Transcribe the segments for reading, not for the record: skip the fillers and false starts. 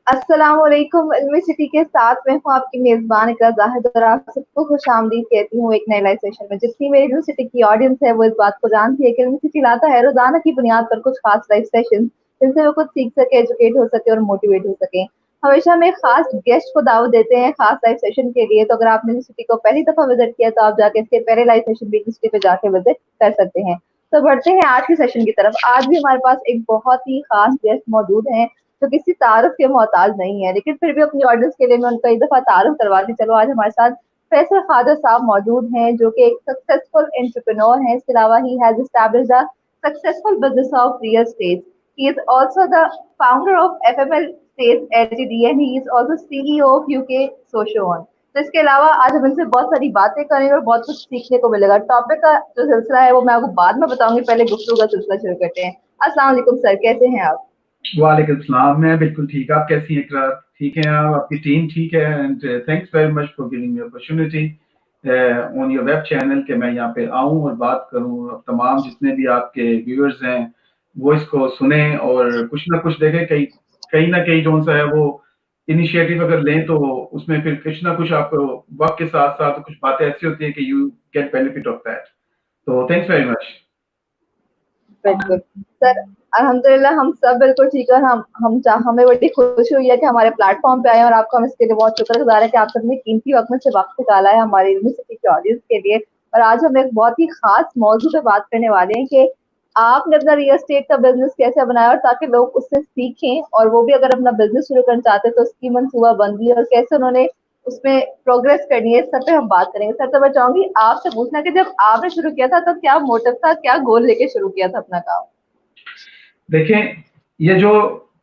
अस्सलाम वालेकुम। इल्मी सिटी के साथ मैं हूँ आपकी मेज़बान इकरा ज़ाहिद और आप सबको खुशामदीद कहती हूँ एक नए लाइव सेशन में। जितनी मेरी इल्मी सिटी की ऑडियंस है वो इस बात को जानती है कि इल्मी सिटी लाता है रोज़ाना की बुनियाद पर कुछ खास लाइव सेशन जिनसे वो कुछ सीख सके, एजुकेट हो सके और मोटिवेट हो सके। हमेशा हम एक खास गेस्ट को दावत देते हैं खास लाइव सेशन के लिए। तो अगर आपने इल्मी सिटी को पहली दफ़ा विज़िट किया तो आप जाके इसके पहले लाइव सेशन भी इल्मी सिटी पे जाके विज़िट कर सकते हैं। तो बढ़ते हैं आज के सेशन की तरफ। आज भी हमारे पास एक बहुत ही खास गेस्ट मौजूद हैं जो किसी तारुफ के मोहताज नहीं है, लेकिन फिर भी अपनी ऑडियंस के लिए मैं उनका एक दफा तारुफ करवाती चलो। आज हमारे साथ फैसल खादर साहब मौजूद हैं जो कि एक सक्सेसफुल एंटरप्रेन्योर हैं। इसके अलावा he has established a successful business of real estate. He is also the founder of FML states LTD and he is also CEO of UK सोशोवन। तो इसके अलावा आज हम इनसे बहुत सारी बातें करेंगे और बहुत कुछ सीखने को मिलेगा। टॉपिक का जो सिलसिला है वो मैं आपको बाद में बताऊंगी, पहले गुफ्तगू का सिलसिला शुरू करते हैं। अस्सलाम वालेकुम सर, कैसे हैं आप? वालेकुम सलाम। मैं बिल्कुल ठीक। आप कैसी हैं इकरार? ठीक हैं आप? आपकी टीम ठीक है? And thanks very much for giving me opportunity on your web channel कि मैं यहाँ पे आऊँ और बात करूँ। और तमाम जितने भी आपके व्यूअर्स हैं वो इसको सुने और कुछ ना कुछ देखें। कहीं कहीं ना कहीं जो सा है वो इनिशिएटिव अगर लें तो उसमें फिर कुछ ना कुछ आपको वक्त के साथ साथ कुछ बातें ऐसी होती हैं कि you get benefit of that. तो थैंक्स वेरी मच। बिल्कुल सर, अल्हम्दुलिल्लाह हम सब बिल्कुल ठीक है। हमें बड़ी खुशी हुई है कि हमारे प्लेटफॉर्म पे आए हैं और आपको हम इसके लिए बहुत शुक्रगुजार है कि आप सबने कीमती वक्त में से वक्त निकाला है हमारी यूनिवर्सिटी की ऑडियंस के लिए। और आज हम एक बहुत ही खास मौजू पे बात करने वाले हैं कि आपने अपना रियल एस्टेट का बिजनेस कैसे बनाया और ताकि लोग उससे सीखें और वो भी अगर अपना बिजनेस शुरू करना चाहते हैं तो उसकी मनसूबाबंदी और कैसे उन्होंने उसमें प्रोग्रेस करनी है, इस सब पे हम बात करेंगे। सर, तो मैं चाहूंगी आपसे पूछना कि जब आपने शुरू किया था तो क्या मोटिव था, क्या गोल लेके शुरू किया था अपना काम? देखें, ये जो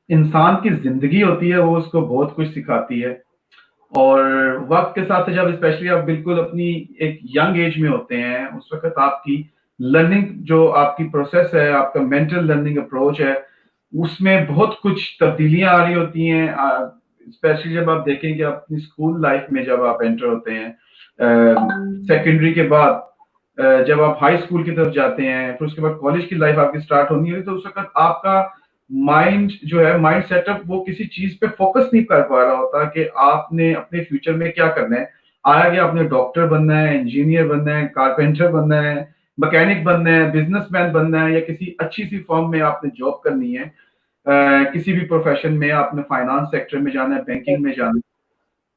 इंसान की जिंदगी होती है वो उसको बहुत कुछ सिखाती है। और वक्त के साथ जब स्पेशली आप बिल्कुल अपनी एक यंग एज में होते हैं उस वक्त आपकी लर्निंग जो आपकी प्रोसेस है, आपका मेंटल लर्निंग अप्रोच है, उसमें बहुत कुछ तब्दीलियां आ रही होती हैं। स्पेशली जब आप देखें कि अपनी स्कूल लाइफ में जब आप एंटर होते हैं, सेकेंडरी के बाद जब आप हाई स्कूल की तरफ जाते हैं, फिर उसके बाद कॉलेज की लाइफ आपकी स्टार्ट होनी है, तो उस वक्त आपका माइंड जो है, माइंड सेटअप वो किसी चीज पे फोकस नहीं कर पा रहा होता कि आपने अपने फ्यूचर में क्या करना है। आया कि आपने डॉक्टर बनना है, इंजीनियर बनना है, कारपेंटर बनना है, मैकेनिक बनना है, बिजनेसमैन बनना है, या किसी अच्छी सी फर्म में आपने जॉब करनी है। किसी भी प्रोफेशन में आपने फाइनेंस सेक्टर में जाना है, बैंकिंग में जाना है।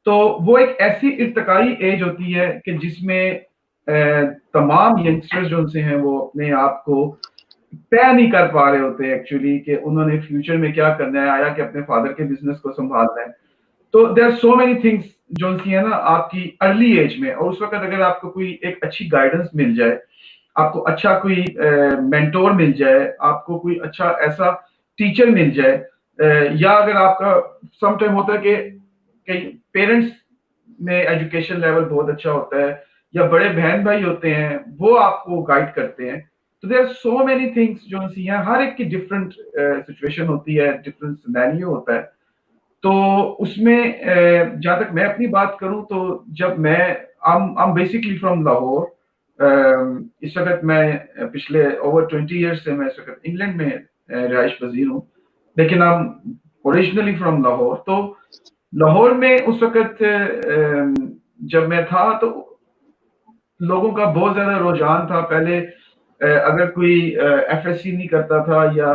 तो वो एक ऐसी इर्तिकाई एज होती है कि जिसमें तमाम यंगस्टर्स जो से हैं वो अपने आप को तय नहीं कर पा रहे होते एक्चुअली कि उन्होंने फ्यूचर में क्या करना है। आया कि अपने फादर के बिजनेस को संभालना है। तो there are so many things जो सी है ना आपकी अर्ली एज में, और उस वक्त अगर आपको कोई एक अच्छी गाइडेंस मिल जाए, आपको अच्छा कोई मेंटोर मिल जाए, आपको कोई अच्छा ऐसा टीचर मिल जाए, या अगर आपका सम टाइम होता है कि कई पेरेंट्स में एजुकेशन लेवल बहुत अच्छा होता है, या बड़े बहन भाई होते हैं वो आपको गाइड करते हैं। तो there are so many things जो सी हैं, हर एक की डिफरेंट सिचुएशन होती है, डिफरेंट सिनेरियो होता है। तो उसमें जहाँ तक मैं अपनी बात करूं तो जब मैं I'm बेसिकली फ्रॉम लाहौर। इस वक्त मैं पिछले ओवर 20 ईयर्स से मैं इस वक्त इंग्लैंड में रिहाइश पजीर हूँ, लेकिन I'm ओरिजिनली फ्रॉम लाहौर। तो लाहौर में उस वक्त जब मैं था तो लोगों का बहुत ज्यादा रुझान था। पहले अगर कोई एफएससी नहीं करता था, या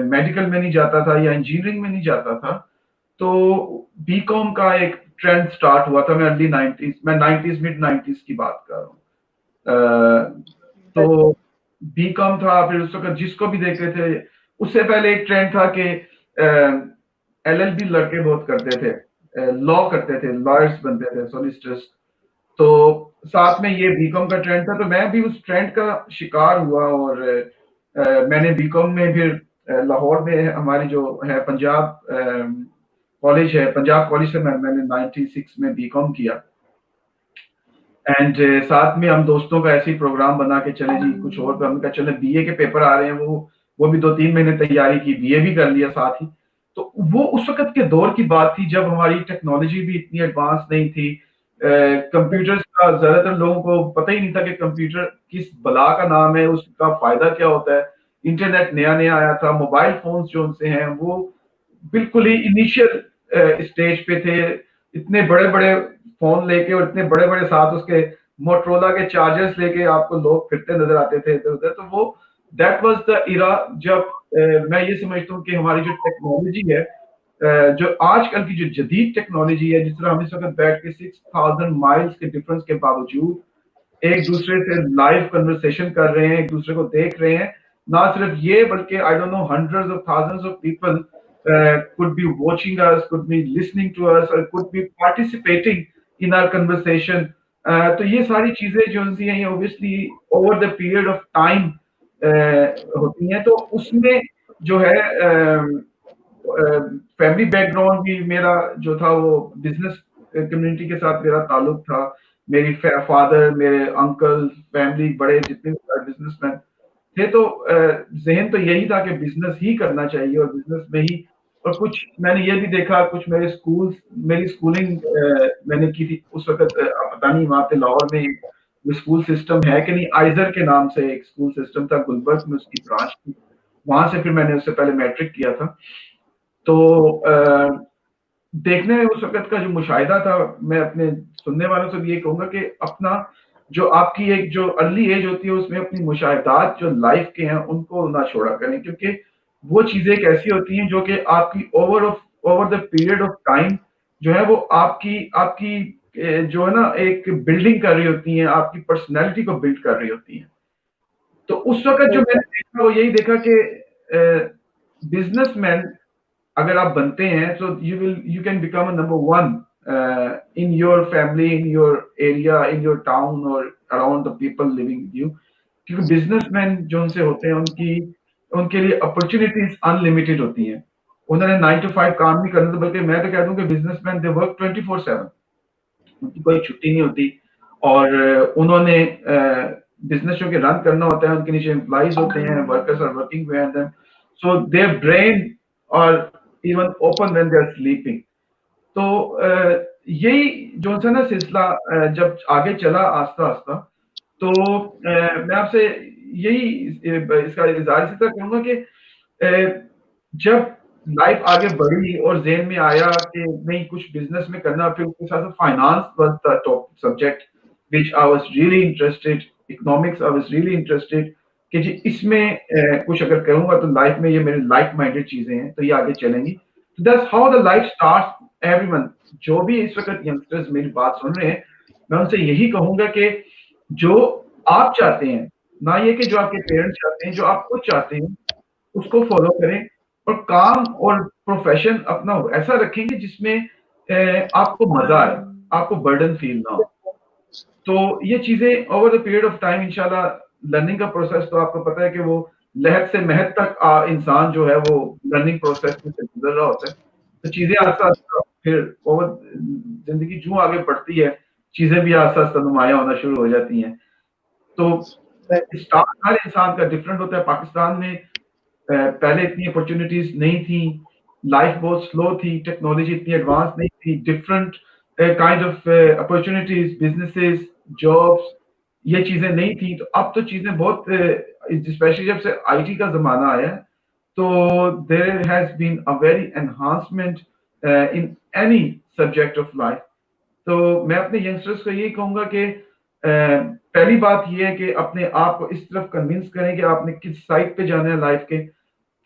मेडिकल में नहीं जाता था, या इंजीनियरिंग में नहीं जाता था, तो बीकॉम का एक ट्रेंड स्टार्ट हुआ था। मैं अर्ली 90s, मैं 90s मिड 90s की बात कर रहा हूँ। तो बीकॉम था, फिर उस वक्त जिसको भी देखते थे। उससे पहले एक ट्रेंड था कि एलएलबी लड़के बहुत करते थे, लॉ करते थे, लॉयर्स बनते थे, सोलिसिटर्स। तो साथ में ये बीकॉम का ट्रेंड था, तो मैं भी उस ट्रेंड का शिकार हुआ। और मैंने बीकॉम में फिर लाहौर में हमारी जो है पंजाब कॉलेज है, पंजाब कॉलेज से मैंने 96 में बीकॉम किया। एंड साथ में हम दोस्तों का ऐसे ही प्रोग्राम बना के चले जी कुछ और, हमने कहा चले बीए के पेपर आ रहे हैं, वो भी 2-3 महीने तैयारी की, बीए भी कर लिया साथ ही। तो वो उस वक्त के दौर की बात थी जब हमारी टेक्नोलॉजी भी इतनी एडवांस नहीं थी। कंप्यूटर्स का ज्यादातर लोगों को पता ही नहीं था कि कंप्यूटर किस बला का नाम है, उसका फायदा क्या होता है। इंटरनेट नया नया आया था, मोबाइल फोन्स जो उनसे हैं वो बिल्कुल ही इनिशियल स्टेज पे थे, इतने बड़े बड़े फोन लेके और इतने बड़े बड़े साथ उसके मोटरोला के चार्जर्स लेके आपको लोग फिरते नजर आते थे इधर उधर। तो वो दैट वाज द इरा जब मैं ये समझता हूँ कि हमारी जो टेक्नोलॉजी है, जो आजकल की जो जदीद टेक्नोलॉजी है, जिस तरह हम इस वक्त बैठ के 6000 माइल्स के डिफरेंस के बावजूद एक दूसरे से लाइव कन्वर्सेशन कर रहे हैं, एक दूसरे को देख रहे हैं, ना सिर्फ ये बल्कि I don't know hundreds of thousands of people could be watching us, could be listening to us, or could be participating in our conversation. तो ये सारी चीजें जो हैं ये obviously over the period of time होती हैं। तो उसमें जो है फैमिली बैकग्राउंड भी मेरा जो था वो बिजनेस कम्युनिटी के साथ मेरा ताल्लुक था। मेरी फादर, मेरे अंकल, फैमिली बड़े जितने बिजनेसमैन थे, तो ज़हन तो यही था कि बिजनेस ही करना चाहिए और बिजनेस में ही। और कुछ मैंने ये भी देखा, कुछ मेरी स्कूलिंग मैंने की थी उस वक़्त, पता नहीं वहाँ पे लाहौर में वो स्कूल सिस्टम है कि नहीं, आइज़र के नाम से एक स्कूल सिस्टम था, गुलबर्ग में उसकी ब्रांच थी। वहाँ से फिर मैंने उससे पहले मैट्रिक किया था। तो देखने में उस वक़्त का जो मुशाहिदा था, मैं अपने सुनने वालों से भी ये कहूँगा कि अपना जो आपकी एक जो अर्ली एज होती है उसमें अपनी मुशाहिदात जो लाइफ के हैं उनको ना छोड़ा करें, क्योंकि वो चीज़ें एक ऐसी होती हैं जो कि आपकी over the period of time जो है वो आपकी आपकी जो है ना एक बिल्डिंग कर रही होती हैं, आपकी पर्सनैलिटी को बिल्ड कर रही होती हैं। तो उस वक़्त जो मैंने देखा वो यही देखा कि बिज़नेसमैन अगर आप बनते हैं तो you can become a number one in your family, in your area, in your town और around the people living with you. क्योंकि बिजनेसमैन जो उनसे होते हैं उनकी उनके लिए अपॉर्चुनिटीज अनलिमिटेड होती हैं। उन्होंने 9 to 5 काम नहीं करना, तो बल्कि मैं तो कह दूं कि बिजनेसमैन दे वर्क 24/7, उनकी कोई छुट्टी नहीं होती। और उन्होंने बिजनेस जो कि रन करना होता है, उनके नीचे एम्प्लॉइज होते हैं, workers are working with them, so their brain are even open when they are sleeping. तो यही जो है ना सिलसिला जब आगे चला आस्ता आस्ता, तो मैं आपसे यही इसका इज़हार इसी तरह करूँगा कि जब लाइफ आगे बढ़ी और ज़हन में आया कि नहीं कुछ बिज़नेस में करना, फिर उसके साथ finance was the top subject which I was really interested, economics I was really interested कि जी इसमें कुछ अगर करूँगा तो लाइफ में ये मेरे लाइक माइंडेड चीज़ें हैं, तो ये आगे चलेंगी। तो that's how the life starts everyone. जो भी इस वक़्त यंगस्टर्स मेरी बात सुन रहे हैं, मैं उनसे यही कहूँगा कि जो आप चाहते हैं, ना ये कि जो आपके पेरेंट्स चाहते हैं, जो आप खुद चाहते हैं, उसको फॉलो करें और काम और प्रोफेशन अपना ऐसा रखेंगे जिसमें आपको मजा आए, आपको बर्डन फील ना हो। तो ये चीजें over the period of time इंशाल्लाह, लर्निंग का प्रोसेस तो आपको पता है कि वो लहद से महद तक इंसान जो है वो लर्निंग प्रोसेस में से गुजर रहा होता है। तो चीजें आस्ता आस्ता फिर ओवर जिंदगी जो आगे बढ़ती है, चीजें भी आस्ता आस्ता नुमायां होना शुरू हो जाती हैं। तो स्टार्ट हर इंसान का डिफरेंट होता है। पाकिस्तान में पहले इतनी अपॉर्चुनिटीज नहीं थी, लाइफ बहुत स्लो थी, टेक्नोलॉजी इतनी एडवांस नहीं थी, different kind of opportunities, businesses, jobs, ये चीजें नहीं थी। तो अब तो चीजें बहुत स्पेशली जब से आईटी का जमाना आया है, तो there has been a very enhancement in any subject of life. तो मैं अपने यंगस्टर्स को यही कहूंगा कि पहली बात ये है कि अपने आप को इस तरफ कन्विंस करें कि आपने किस साइड पे जाना है लाइफ के।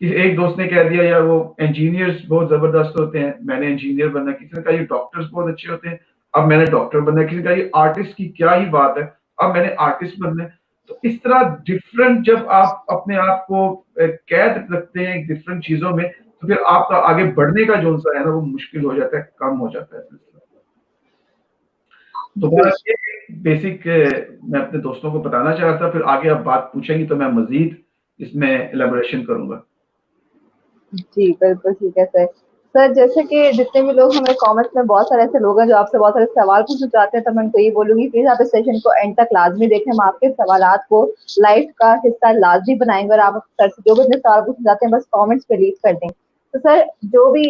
एक दोस्त ने कह दिया यार वो इंजीनियर्स बहुत जबरदस्त होते हैं, मैंने इंजीनियर बनना है। किसी ने कहा ये डॉक्टर्स बहुत अच्छे होते हैं, अब मैंने डॉक्टर बनना है। किसी ने कहा ये आर्टिस्ट की क्या ही बात है, अब मैंने आर्टिस्ट बनना है। तो इस तरह डिफरेंट जब आप अपने आप को कैद रखते हैं डिफरेंट चीजों में, तो फिर आपका आगे बढ़ने का जो सा है ना वो मुश्किल हो जाता है, कम हो जाता है सिलसिला। तो बस ये बेसिक मैं अपने दोस्तों को बताना चाह रहा था। फिर आगे आप बात पूछेंगी तो मैं मजीद इसमें एलेबोरेशन करूंगा। जी बिल्कुल ठीक है सर। सर जैसे कि जितने भी लोग हमें कमेंट्स में बहुत सारे ऐसे लोग हैं जो आपसे बहुत सारे सवाल पूछना चाहते हैं, तो मैं उनको ये बोलूंगी प्लीज आप इस सेशन को एंड तक लाजमी देखें। हम आपके सवालात को लाइफ का हिस्सा लाजमी बनाएंगे और आप सर से जो भी अपने सवाल पूछना चाहते हैं बस कमेंट्स पे लीव कर दें। तो सर जो भी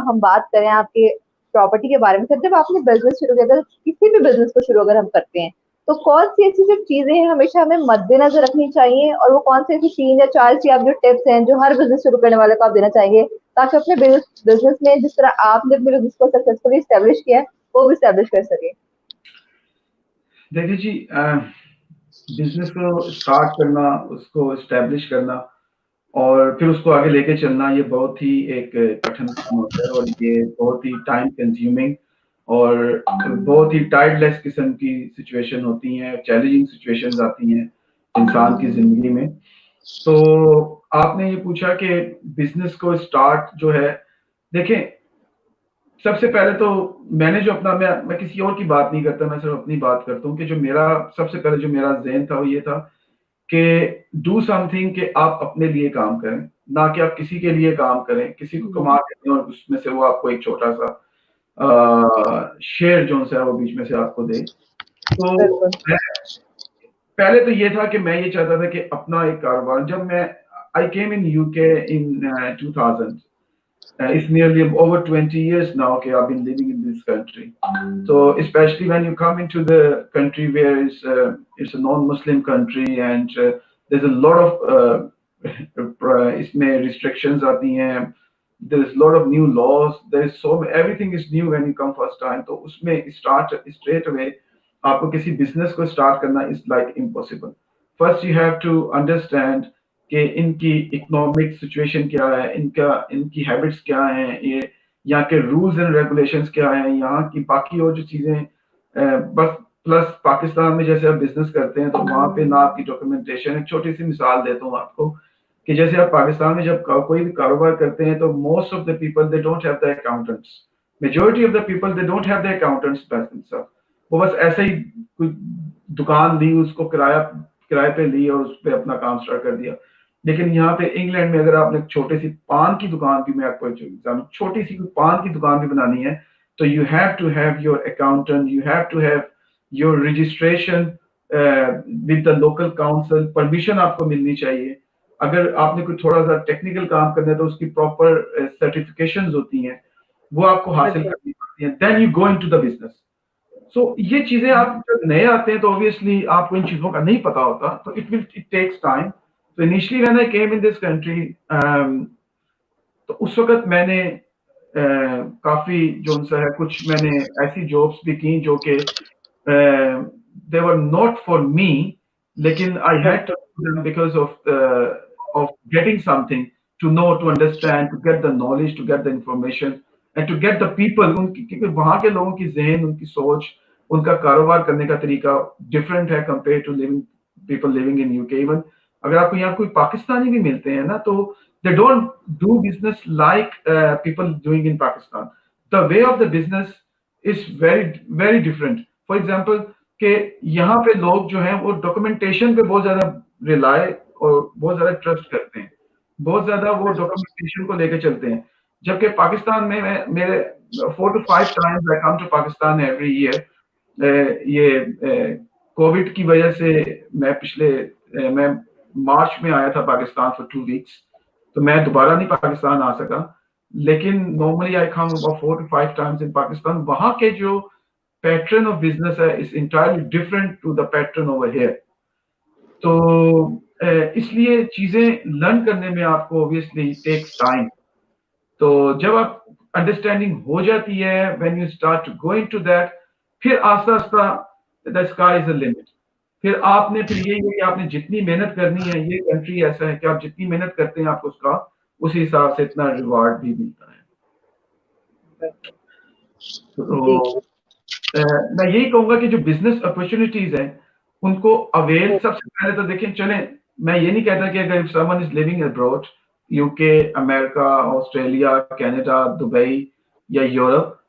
हम बात करें आपके प्रॉपर्टी के बारे में, सर जब आपने बिजनेस शुरू किया था, किसी भी बिजनेस को शुरू अगर हम करते हैं तो कौन सी ऐसी जो चीजें हैं हमेशा हमें मद्देनजर रखनी चाहिए, और वो कौन सी ऐसी 3 या 4 चीज आप जो टिप्स हैं जो हर बिजनेस शुरू करने वाले को आप देना चाहेंगे ताकि अपने बिजनेस में जिस तरह आपने अपने बिजनेस को सक्सेसफुली एस्टेब्लिश किया है वो भी एस्टेब्लिश कर सके? देखिए जी, बिजनेस को स्टार्ट करना, उसको एस्टेब्लिश करना और फिर उसको आगे लेके चलना, ये बहुत ही एक कठिन काम होता है और ये बहुत ही टाइम कंज्यूमिंग और बहुत ही टायर्डलेस किस्म की सिचुएशन होती हैं, चैलेंजिंग सिचुएशंस आती हैं इंसान की ज़िंदगी में। तो आपने ये पूछा कि बिज़नेस को स्टार्ट जो है, देखें, सबसे पहले तो मैंने जो अपना मैं किसी और की बात नहीं करता, मैं सिर्फ़ अपनी बात करता हूँ कि जो मेरा सबसे पहले जो मेरा ज़हन था वो ये था कि डू समथिंग, कि आप अपने लिए काम करें, ना कि आप किसी के लिए काम करें, किसी को कमा के दें और उसमें से वो आपको एक छोटा-सा शेयर जो है वो बीच में से आपको दे। तो बिल्कुल। मैं पहले तो ये था कि मैं ये चाहता था कि अपना एक कारोबार, जब मैं I came in UK in 2000, it's nearly over 20 years now, okay, I've been living in this country. So especially when you come into the country where it's a non-Muslim country and there's a lot of इसमें restrictions आती हैं, there's a lot of new laws, there's so everything is new when you come first time. तो उसमें start straight away आपको किसी business को start करना is like impossible. First you have to understand कि इनकी इकोनॉमिक सिचुएशन क्या है, इनकी हैबिट्स क्या हैं, ये यहाँ के रूल्स एंड रेगुलेशंस क्या हैं, यहाँ की बाकी और जो चीज़ें, बस प्लस पाकिस्तान में जैसे आप बिजनेस करते हैं तो वहाँ पे ना आपकी डॉक्यूमेंटेशन, एक छोटी सी मिसाल देता हूँ आपको कि जैसे आप पाकिस्तान में जब कोई भी कारोबार करते हैं तो most of the people they don't have the accountants, majority of the people they don't have the accountants बस, वो बस ऐसे ही कोई दुकान ली, उसको किराए पे ली और उस पे अपना काम स्टार्ट कर दिया। लेकिन यहाँ पे इंग्लैंड में अगर आपने छोटी सी पान की दुकान भी, मैं आपको छोटी सी पान की दुकान भी बनानी है तो you have to have your accountant, you have to have your registration with the local council, permission आपको मिलनी चाहिए। अगर आपने कोई थोड़ा सा टेक्निकल काम करना है तो उसकी प्रॉपर सर्टिफिकेशंस होती हैं, वो आपको हासिल करनी पड़ती हैं, then you go into the business. So ये चीजें आप जब नए आते हैं तो ऑब्वियसली आपको इन चीजों का नहीं पता होता, तो इट टेक्स टाइम। तो initially when I came in this country, तो उस वक्त मैंने काफी जो सा है कुछ मैंने ऐसी जॉब्स भी की जो कि दे वर नॉट फॉर मी, लेकिन I had to do them because of getting something to know, to understand, to get the knowledge, to get the information and to get the people. उनकी, क्योंकि वहाँ के लोगों की जहन, उनकी सोच, उनका कारोबार करने का तरीका डिफरेंट है compare to living people living in UK. Even अगर आपको यहाँ कोई पाकिस्तानी भी मिलते हैं ना, तो they don't do business like people doing in Pakistan. The way of the business is very different. For example, कि यहाँ पे लोग जो हैं वो डॉक्यूमेंटेशन पे बहुत ज्यादा रिलाय और बहुत ज्यादा ट्रस्ट करते हैं, बहुत ज्यादा वो डॉक्यूमेंटेशन को लेके चलते हैं। जबकि पाकिस्तान में मेरे 4 to 5 times I come to Pakistan every year. ये कोविड की वजह से मैं मार्च में आया था पाकिस्तान फॉर 2 weeks, तो मैं दोबारा नहीं पाकिस्तान आ सका, लेकिन normally I come about 4 to 5 times in Pakistan. वहाँ के जो पैटर्न ऑफ बिजनेस है is entirely different to the pattern over here. तो इसलिए चीजें लर्न करने में आपको ऑब्वियसली टेक्स टाइम। तो जब आप अंडरस्टैंडिंग हो जाती है, when you start to go into that, फिर आस्ता आस्ता the sky is the limit. फिर यही है कि आपने जितनी मेहनत करनी है, ये कंट्री ऐसा है कि आप जितनी मेहनत करते हैं आपको उसका उसी हिसाब से इतना रिवार्ड भी मिलता है। तो मैं यही कहूंगा कि जो बिजनेस अपॉर्चुनिटीज हैं उनको अवेल, सबसे पहले तो देखें, चलें, मैं ये नहीं कहता कि अगर someone is living abroad, UK, America, Australia, Canada, Dubai या यूरोप,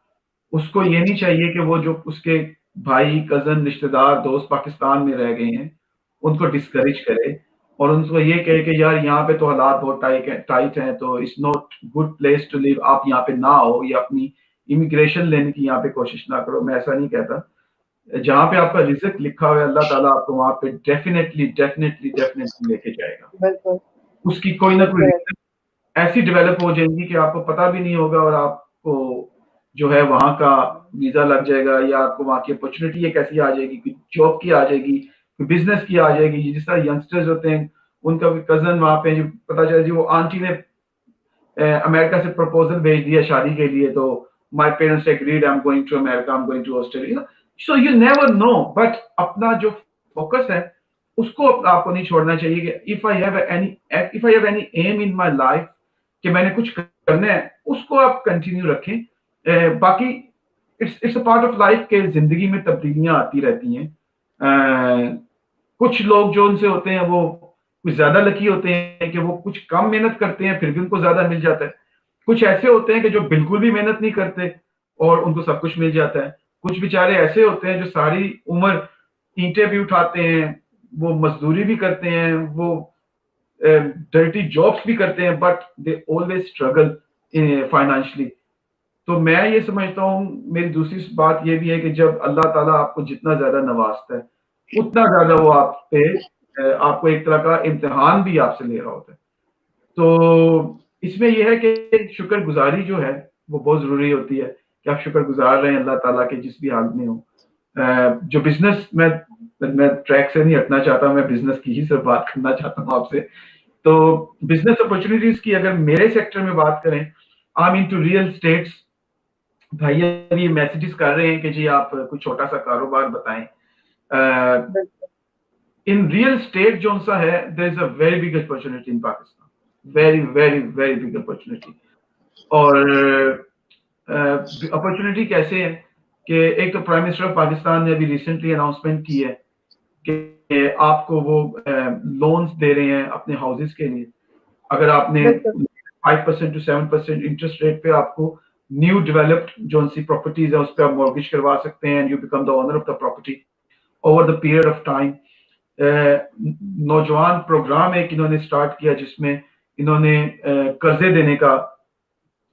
उसको ये नहीं चाहिए कि वो जो उसके भाई, कजन, रिश्तेदार, दोस्त पाकिस्तान में रह गए हैं उनको डिस्करेज करे और उनको ये कहे कि यार यहाँ पे तो हालात बहुत टाइट हैं, तो it's not good place to live, आप यहाँ पे ना आओ या अपनी इमिग्रेशन लेने की यहाँ पे कोशिश ना करो। मैं ऐसा नहीं कहता। जहाँ पे आपका रिज़्क लिखा हुआ है, अल्लाह ताला आपको वहाँ पे डेफिनेटली लेके जाएगा। बिल्कुल। उसकी कोई ना कोई ऐसी डेवलप हो जाएगी कि आपको पता भी नहीं होगा और आपको जो है वहाँ का वीजा लग जाएगा या आपको वहाँ की अपॉर्चुनिटी एक ऐसी आ जाएगी, कोई जॉब की आ जाएगी, कोई बिजनेस की आ जाएगी। जिस तरह यंगस्टर्स होते हैं, उनका भी कजन वहाँ पे जो पता चला जी वो आंटी ने अमेरिका से प्रपोजल भेज दिया शादी के लिए, तो my parents agreed, I am going to America, I am going to Australia, so you never know. But अपना जो फोकस है उसको आपको नहीं छोड़ना चाहिए कि if I have any aim in my life कि मैंने कुछ करना है, उसको आप कंटिन्यू रखें। बाकी it's a part of life के जिंदगी में तब्दीलियां आती रहती हैं। कुछ लोग जो उनसे होते हैं वो कुछ ज्यादा लकी होते हैं कि वो कुछ कम मेहनत करते हैं फिर भी उनको ज्यादा मिल जाता है। कुछ ऐसे होते हैं कि जो बिल्कुल भी मेहनत नहीं करते और उनको सब कुछ मिल जाता है। कुछ बेचारे ऐसे होते हैं जो सारी उम्र ईंटें भी उठाते हैं, वो मजदूरी भी करते हैं, वो डर्टी जॉब्स भी करते हैं, but they always struggle financially. तो मैं ये समझता हूँ, मेरी दूसरी बात ये भी है कि जब अल्लाह ताला आपको जितना ज्यादा नवाजता है उतना ज्यादा वो आप पे आपको एक तरह का इम्तिहान भी आपसे ले रहा होता है। तो इसमें यह है कि शुक्रगुजारी जो है वो बहुत जरूरी होती है कि आप शुक्रगुजार रहे हैं अल्लाह ताला के जिस भी हाल में हो। जो बिजनेस मैं ट्रैक से नहीं हटना चाहता, मैं बिजनेस की ही सिर्फ बात करना चाहता हूँ आपसे। तो बिजनेस अपॉर्चुनिटीज की अगर मेरे सेक्टर में बात करें, I am into real states. भाई अभी मैसेजेस कर रहे हैं कि जी आप कोई छोटा सा कारोबार बताएं। इन रियल स्टेट जो सा है, there is a very big opportunity in Pakistan, very very very big opportunity. और अपॉर्चुनिटी कैसे है कि एक तो प्राइम मिनिस्टर ऑफ पाकिस्तान ने अभी रिसेंटली अनाउंसमेंट की है कि आपको वो लोन्स दे रहे हैं अपने हाउसेस के लिए। अगर आपने 5% to 7% इंटरेस्ट रेट पे आपको न्यू डेवलप्ड जो सी प्रॉपर्टीज है उस पर आप मॉर्गेज करवा सकते हैं, and you become the owner of the property over the period of time. नौजवान प्रोग्राम एक इन्होंने स्टार्ट किया जिसमें इन्होंने कर्जे देने का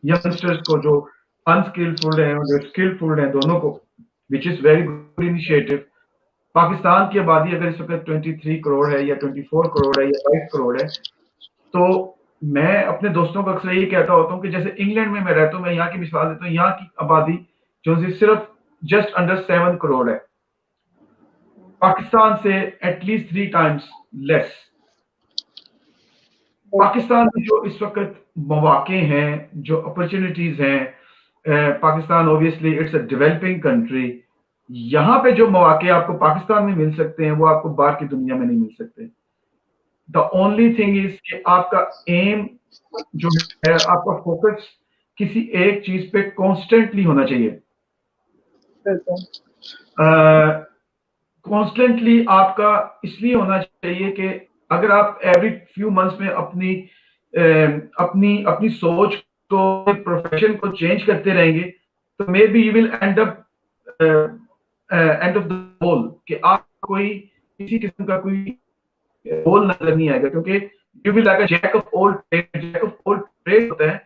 यंगस्टर्स को जो अनस्किलफुल हैं और जो स्किलफुल हैं दोनों को, which is very good initiative. Pakistan की आबादी अगर इस वक्त 23 करोड़ है या 24 करोड़ है या 5 करोड़ है, तो मैं अपने दोस्तों को अक्सर ये कहता होता हूँ कि जैसे इंग्लैंड में मैं रहता हूँ, मैं यहाँ की मिसाल देता हूँ, यहाँ की आबादी जो सिर्फ जस्ट अंडर 7 करोड़ है, पाकिस्तान से एटलीस्ट 3 टाइम्स लेस। पाकिस्तान में जो इस वक्त मौके हैं, जो अपॉर्चुनिटीज हैं, Pakistan obviously it's a developing country, यहाँ पे जो मौके आपको पाकिस्तान में मिल सकते हैं वो आपको बाहर की दुनिया में नहीं मिल सकते। द ओनली थिंग इज कि आपका एम जो है, आपका फोकस किसी एक चीज पे कॉन्स्टेंटली होना चाहिए। कॉन्स्टेंटली आपका इसलिए होना चाहिए कि अगर आप एवरी फ्यू मंथ्स में अपनी सोच को, प्रोफेशन को चेंज करते रहेंगे, तो may be you will end of the goal कि आप कोई किसी किस्म का कोई गोल नजर नहीं आएगा, क्योंकि you will like a jack of all trade होता है,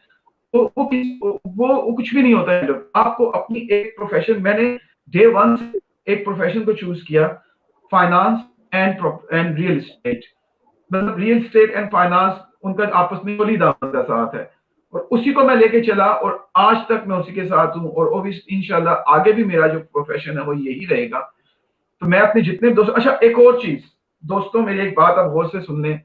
तो वो कुछ भी नहीं होता है। आपको अपनी एक प्रोफेशन, मैंने डे वन से एक प्रोफेशन को चूज किया, फाइनेंस एंड रियल एस्टेट। मतलब रियल एस्टेट एंड फाइनेंस उनका आपस में दामन का साथ है, और उसी को मैं लेके चला और आज तक मैं उसी के साथ हूँ, और ऑब्वियसली इंशाल्लाह आगे भी मेरा जो प्रोफेशन है वो यही रहेगा। तो मैं अपने जितने दोस्त, अच्छा एक और चीज दोस्तों, मेरी एक बात आप गौर से सुन लें,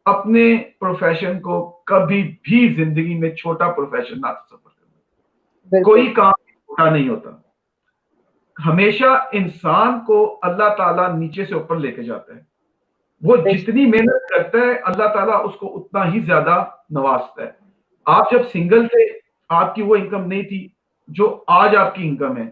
अपने प्रोफेशन को कभी भी जिंदगी में छोटा प्रोफेशन ना सफर करना। कोई काम छोटा नहीं होता, हमेशा इंसान को अल्लाह ताला नीचे से ऊपर लेके जाता है। वो जितनी मेहनत करता है अल्लाह ताला उसको उतना ही ज्यादा नवाजता है। आप जब सिंगल थे, आपकी वो इनकम नहीं थी जो आज आपकी इनकम है।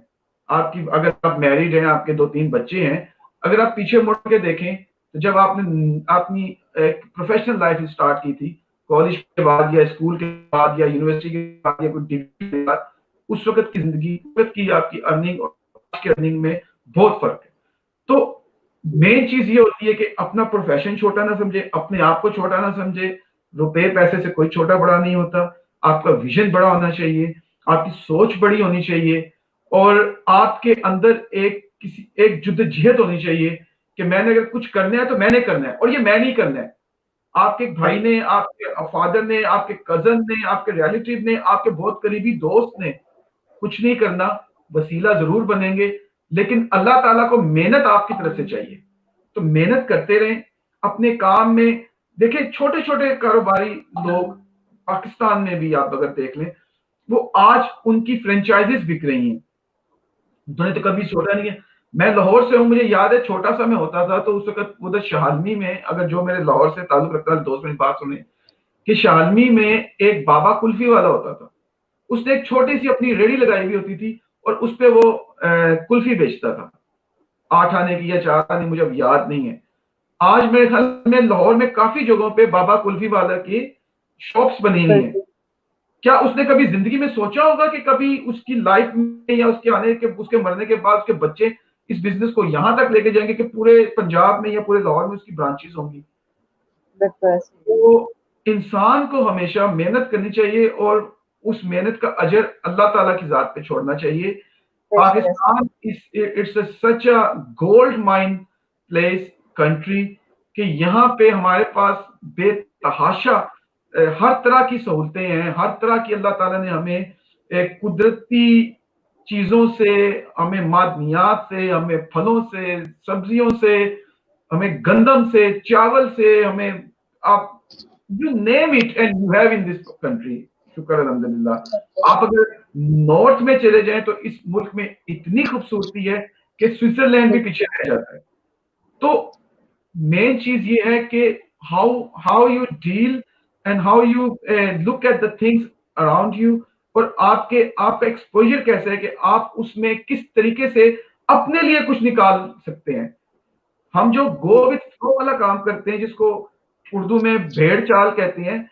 आपकी, अगर आप मैरिड हैं, आपके 2-3 बच्चे हैं, अगर आप पीछे मुड़ के देखें तो जब आपने अपनी एक प्रोफेशनल लाइफ स्टार्ट की थी, कॉलेज के बाद या स्कूल के बाद या यूनिवर्सिटी के बाद या कोई डिग्री के बाद, उस वक्त की जिंदगी, उस वक्त की आपकी अर्निंग और आज की अर्निंग में बहुत फर्क है। तो मेन चीज ये होती है कि अपना प्रोफेशन छोटा ना समझे, अपने आप को छोटा ना समझे। रुपए पैसे से कोई छोटा बड़ा नहीं होता। आपका विजन बड़ा होना चाहिए, आपकी सोच बड़ी होनी चाहिए, और आपके अंदर एक जुद्दोजहद होनी चाहिए कि मैंने अगर कुछ करना है तो मैंने करना है, और ये मैं नहीं करना है। आपके भाई ने, आपके फादर ने, आपके कजन ने, आपके रिलेटिव ने, आपके बहुत करीबी दोस्त ने कुछ नहीं करना, वसीला जरूर बनेंगे, लेकिन अल्लाह ताला को मेहनत आपकी तरफ से चाहिए। तो मेहनत करते रहें अपने काम में। देखिए छोटे छोटे कारोबारी लोग पाकिस्तान में भी आप अगर देख लें, वो आज उनकी फ्रेंचाइजीज बिक रही हैं। उन्होंने तो कभी सोचा नहीं है। मैं लाहौर से हूँ, मुझे याद है छोटा सा मैं होता था तो उस वक्त उधर शाहलमी में, अगर जो मेरे लाहौर से ताल्लुक रखता है दोस्त मेरी बात सुने, कि शाहलमी में एक बाबा कुल्फी वाला होता था। उसने एक छोटी सी अपनी रेडी लगाई हुई होती थी और उस पे वो कुल्फी बेचता था, 8 आने की या 4 आने, मुझे अब याद नहीं है। आज मेरे ख्याल में लाहौर में काफी जगहों पे बाबा कुल्फी वाला की शॉप्स बनी हुई हैं। क्या उसने कभी जिंदगी में सोचा होगा कि कभी उसकी लाइफ में या उसके आने के, उसके मरने के बाद उसके बच्चे इस बिजनेस को यहां तक लेके जाएंगे कि पूरे पंजाब में या पूरे लाहौर में उसकी ब्रांचेस होंगी? तो इंसान को हमेशा मेहनत करनी चाहिए और उस मेहनत का अजर अल्लाह ताला की जात पे छोड़ना चाहिए। Pakistan it's such a gold mine place country कि यहाँ पे हमारे पास बेतहाशा हर तरह की सहूलतें हैं, हर तरह की अल्लाह ताला ने हमें कुदरती चीजों से, हमें मादनियात से, हमें फलों से, सब्जियों से, हमें गंदम से, चावल से, हमें आप you name it and you have in this country. शुक्र अल्हम्दुलिल्लाह। आप अगर नॉर्थ में चले जाएं तो इस मुल्क में इतनी खूबसूरती है कि स्विट्जरलैंड भी पीछे रह जाता है। तो मेन चीज ये है कि how how you deal and how you look at the things around you, और आपका एक्सपोजर कैसा है कि आप उसमें किस तरीके से अपने लिए कुछ निकाल सकते हैं। हम जो गो विथ फ्लो वाला काम करते हैं, जिसको उर्दू में भेड़ चाल कहते हैं,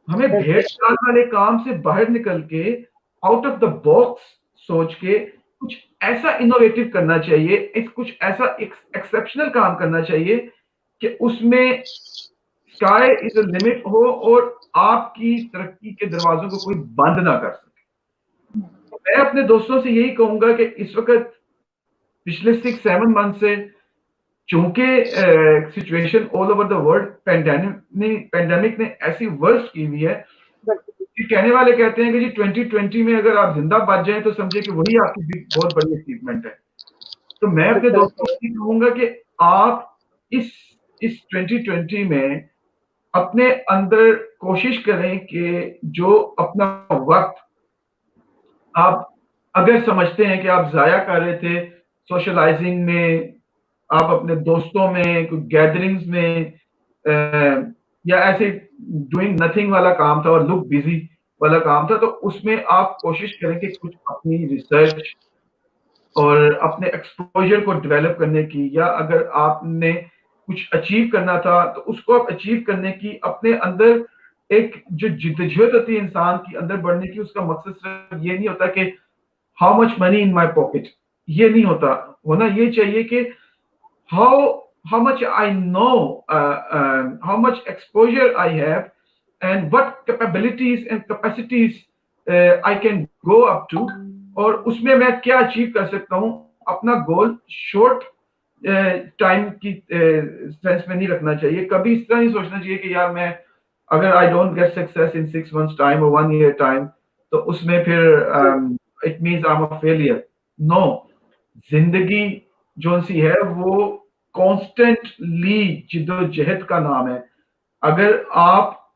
हमें भेड़ चाल वाले काम से बाहर निकल के आउट ऑफ द बॉक्स सोच के कुछ ऐसा इनोवेटिव करना चाहिए, कुछ ऐसा एक्सेप्शनल काम करना चाहिए कि उसमें स्काई इज अ लिमिट हो और आपकी तरक्की के दरवाजों को कोई बंद ना कर सके। तो मैं अपने दोस्तों से यही कहूंगा कि इस वक्त पिछले 6-7 मंथ से चूंकि situation all over the world pandemic ने ऐसी वर्स्ट की हुई है कि कहने वाले कहते हैं कि जी 2020 में अगर आप जिंदा बच जाएं तो समझे कि वही आपकी बहुत बड़ी अचीवमेंट है। तो मैं अपने दोस्तों को ये कहूंगा कि आप इस 2020 में अपने अंदर कोशिश करें कि जो अपना वक्त आप अगर समझते हैं कि आप जाया कर रहे थे सोशलाइजिंग में, आप अपने दोस्तों में कोई गैदरिंग्स में या ऐसे डूइंग नथिंग वाला काम था और लुक बिजी वाला काम था, तो उसमें आप कोशिश करें कि कुछ अपनी रिसर्च और अपने एक्सपोजर को डेवलप करने की, या अगर आपने कुछ अचीव करना था तो उसको आप अचीव करने की अपने अंदर एक जो जिद्दजहद होती है इंसान की अंदर बढ़ने की, उसका मकसद सिर्फ ये नहीं होता कि how much money in my pocket, ये नहीं होता। होना ये चाहिए कि how much I know, how much exposure I have, and what capabilities and capacities I can go up to, और उसमें मैं क्या अचीव कर सकता हूँ। अपना गोल शॉर्ट टाइम की सेंस में नहीं रखना चाहिए। कभी इस तरह नहीं सोचना चाहिए कि यार मैं अगर I don't get success in 6 months time और 1 year टाइम तो उसमें फिर it means I am a failure. No, जिंदगी जो सी है वो कॉन्स्टेंटली जिद्दोजहद का नाम है। अगर आप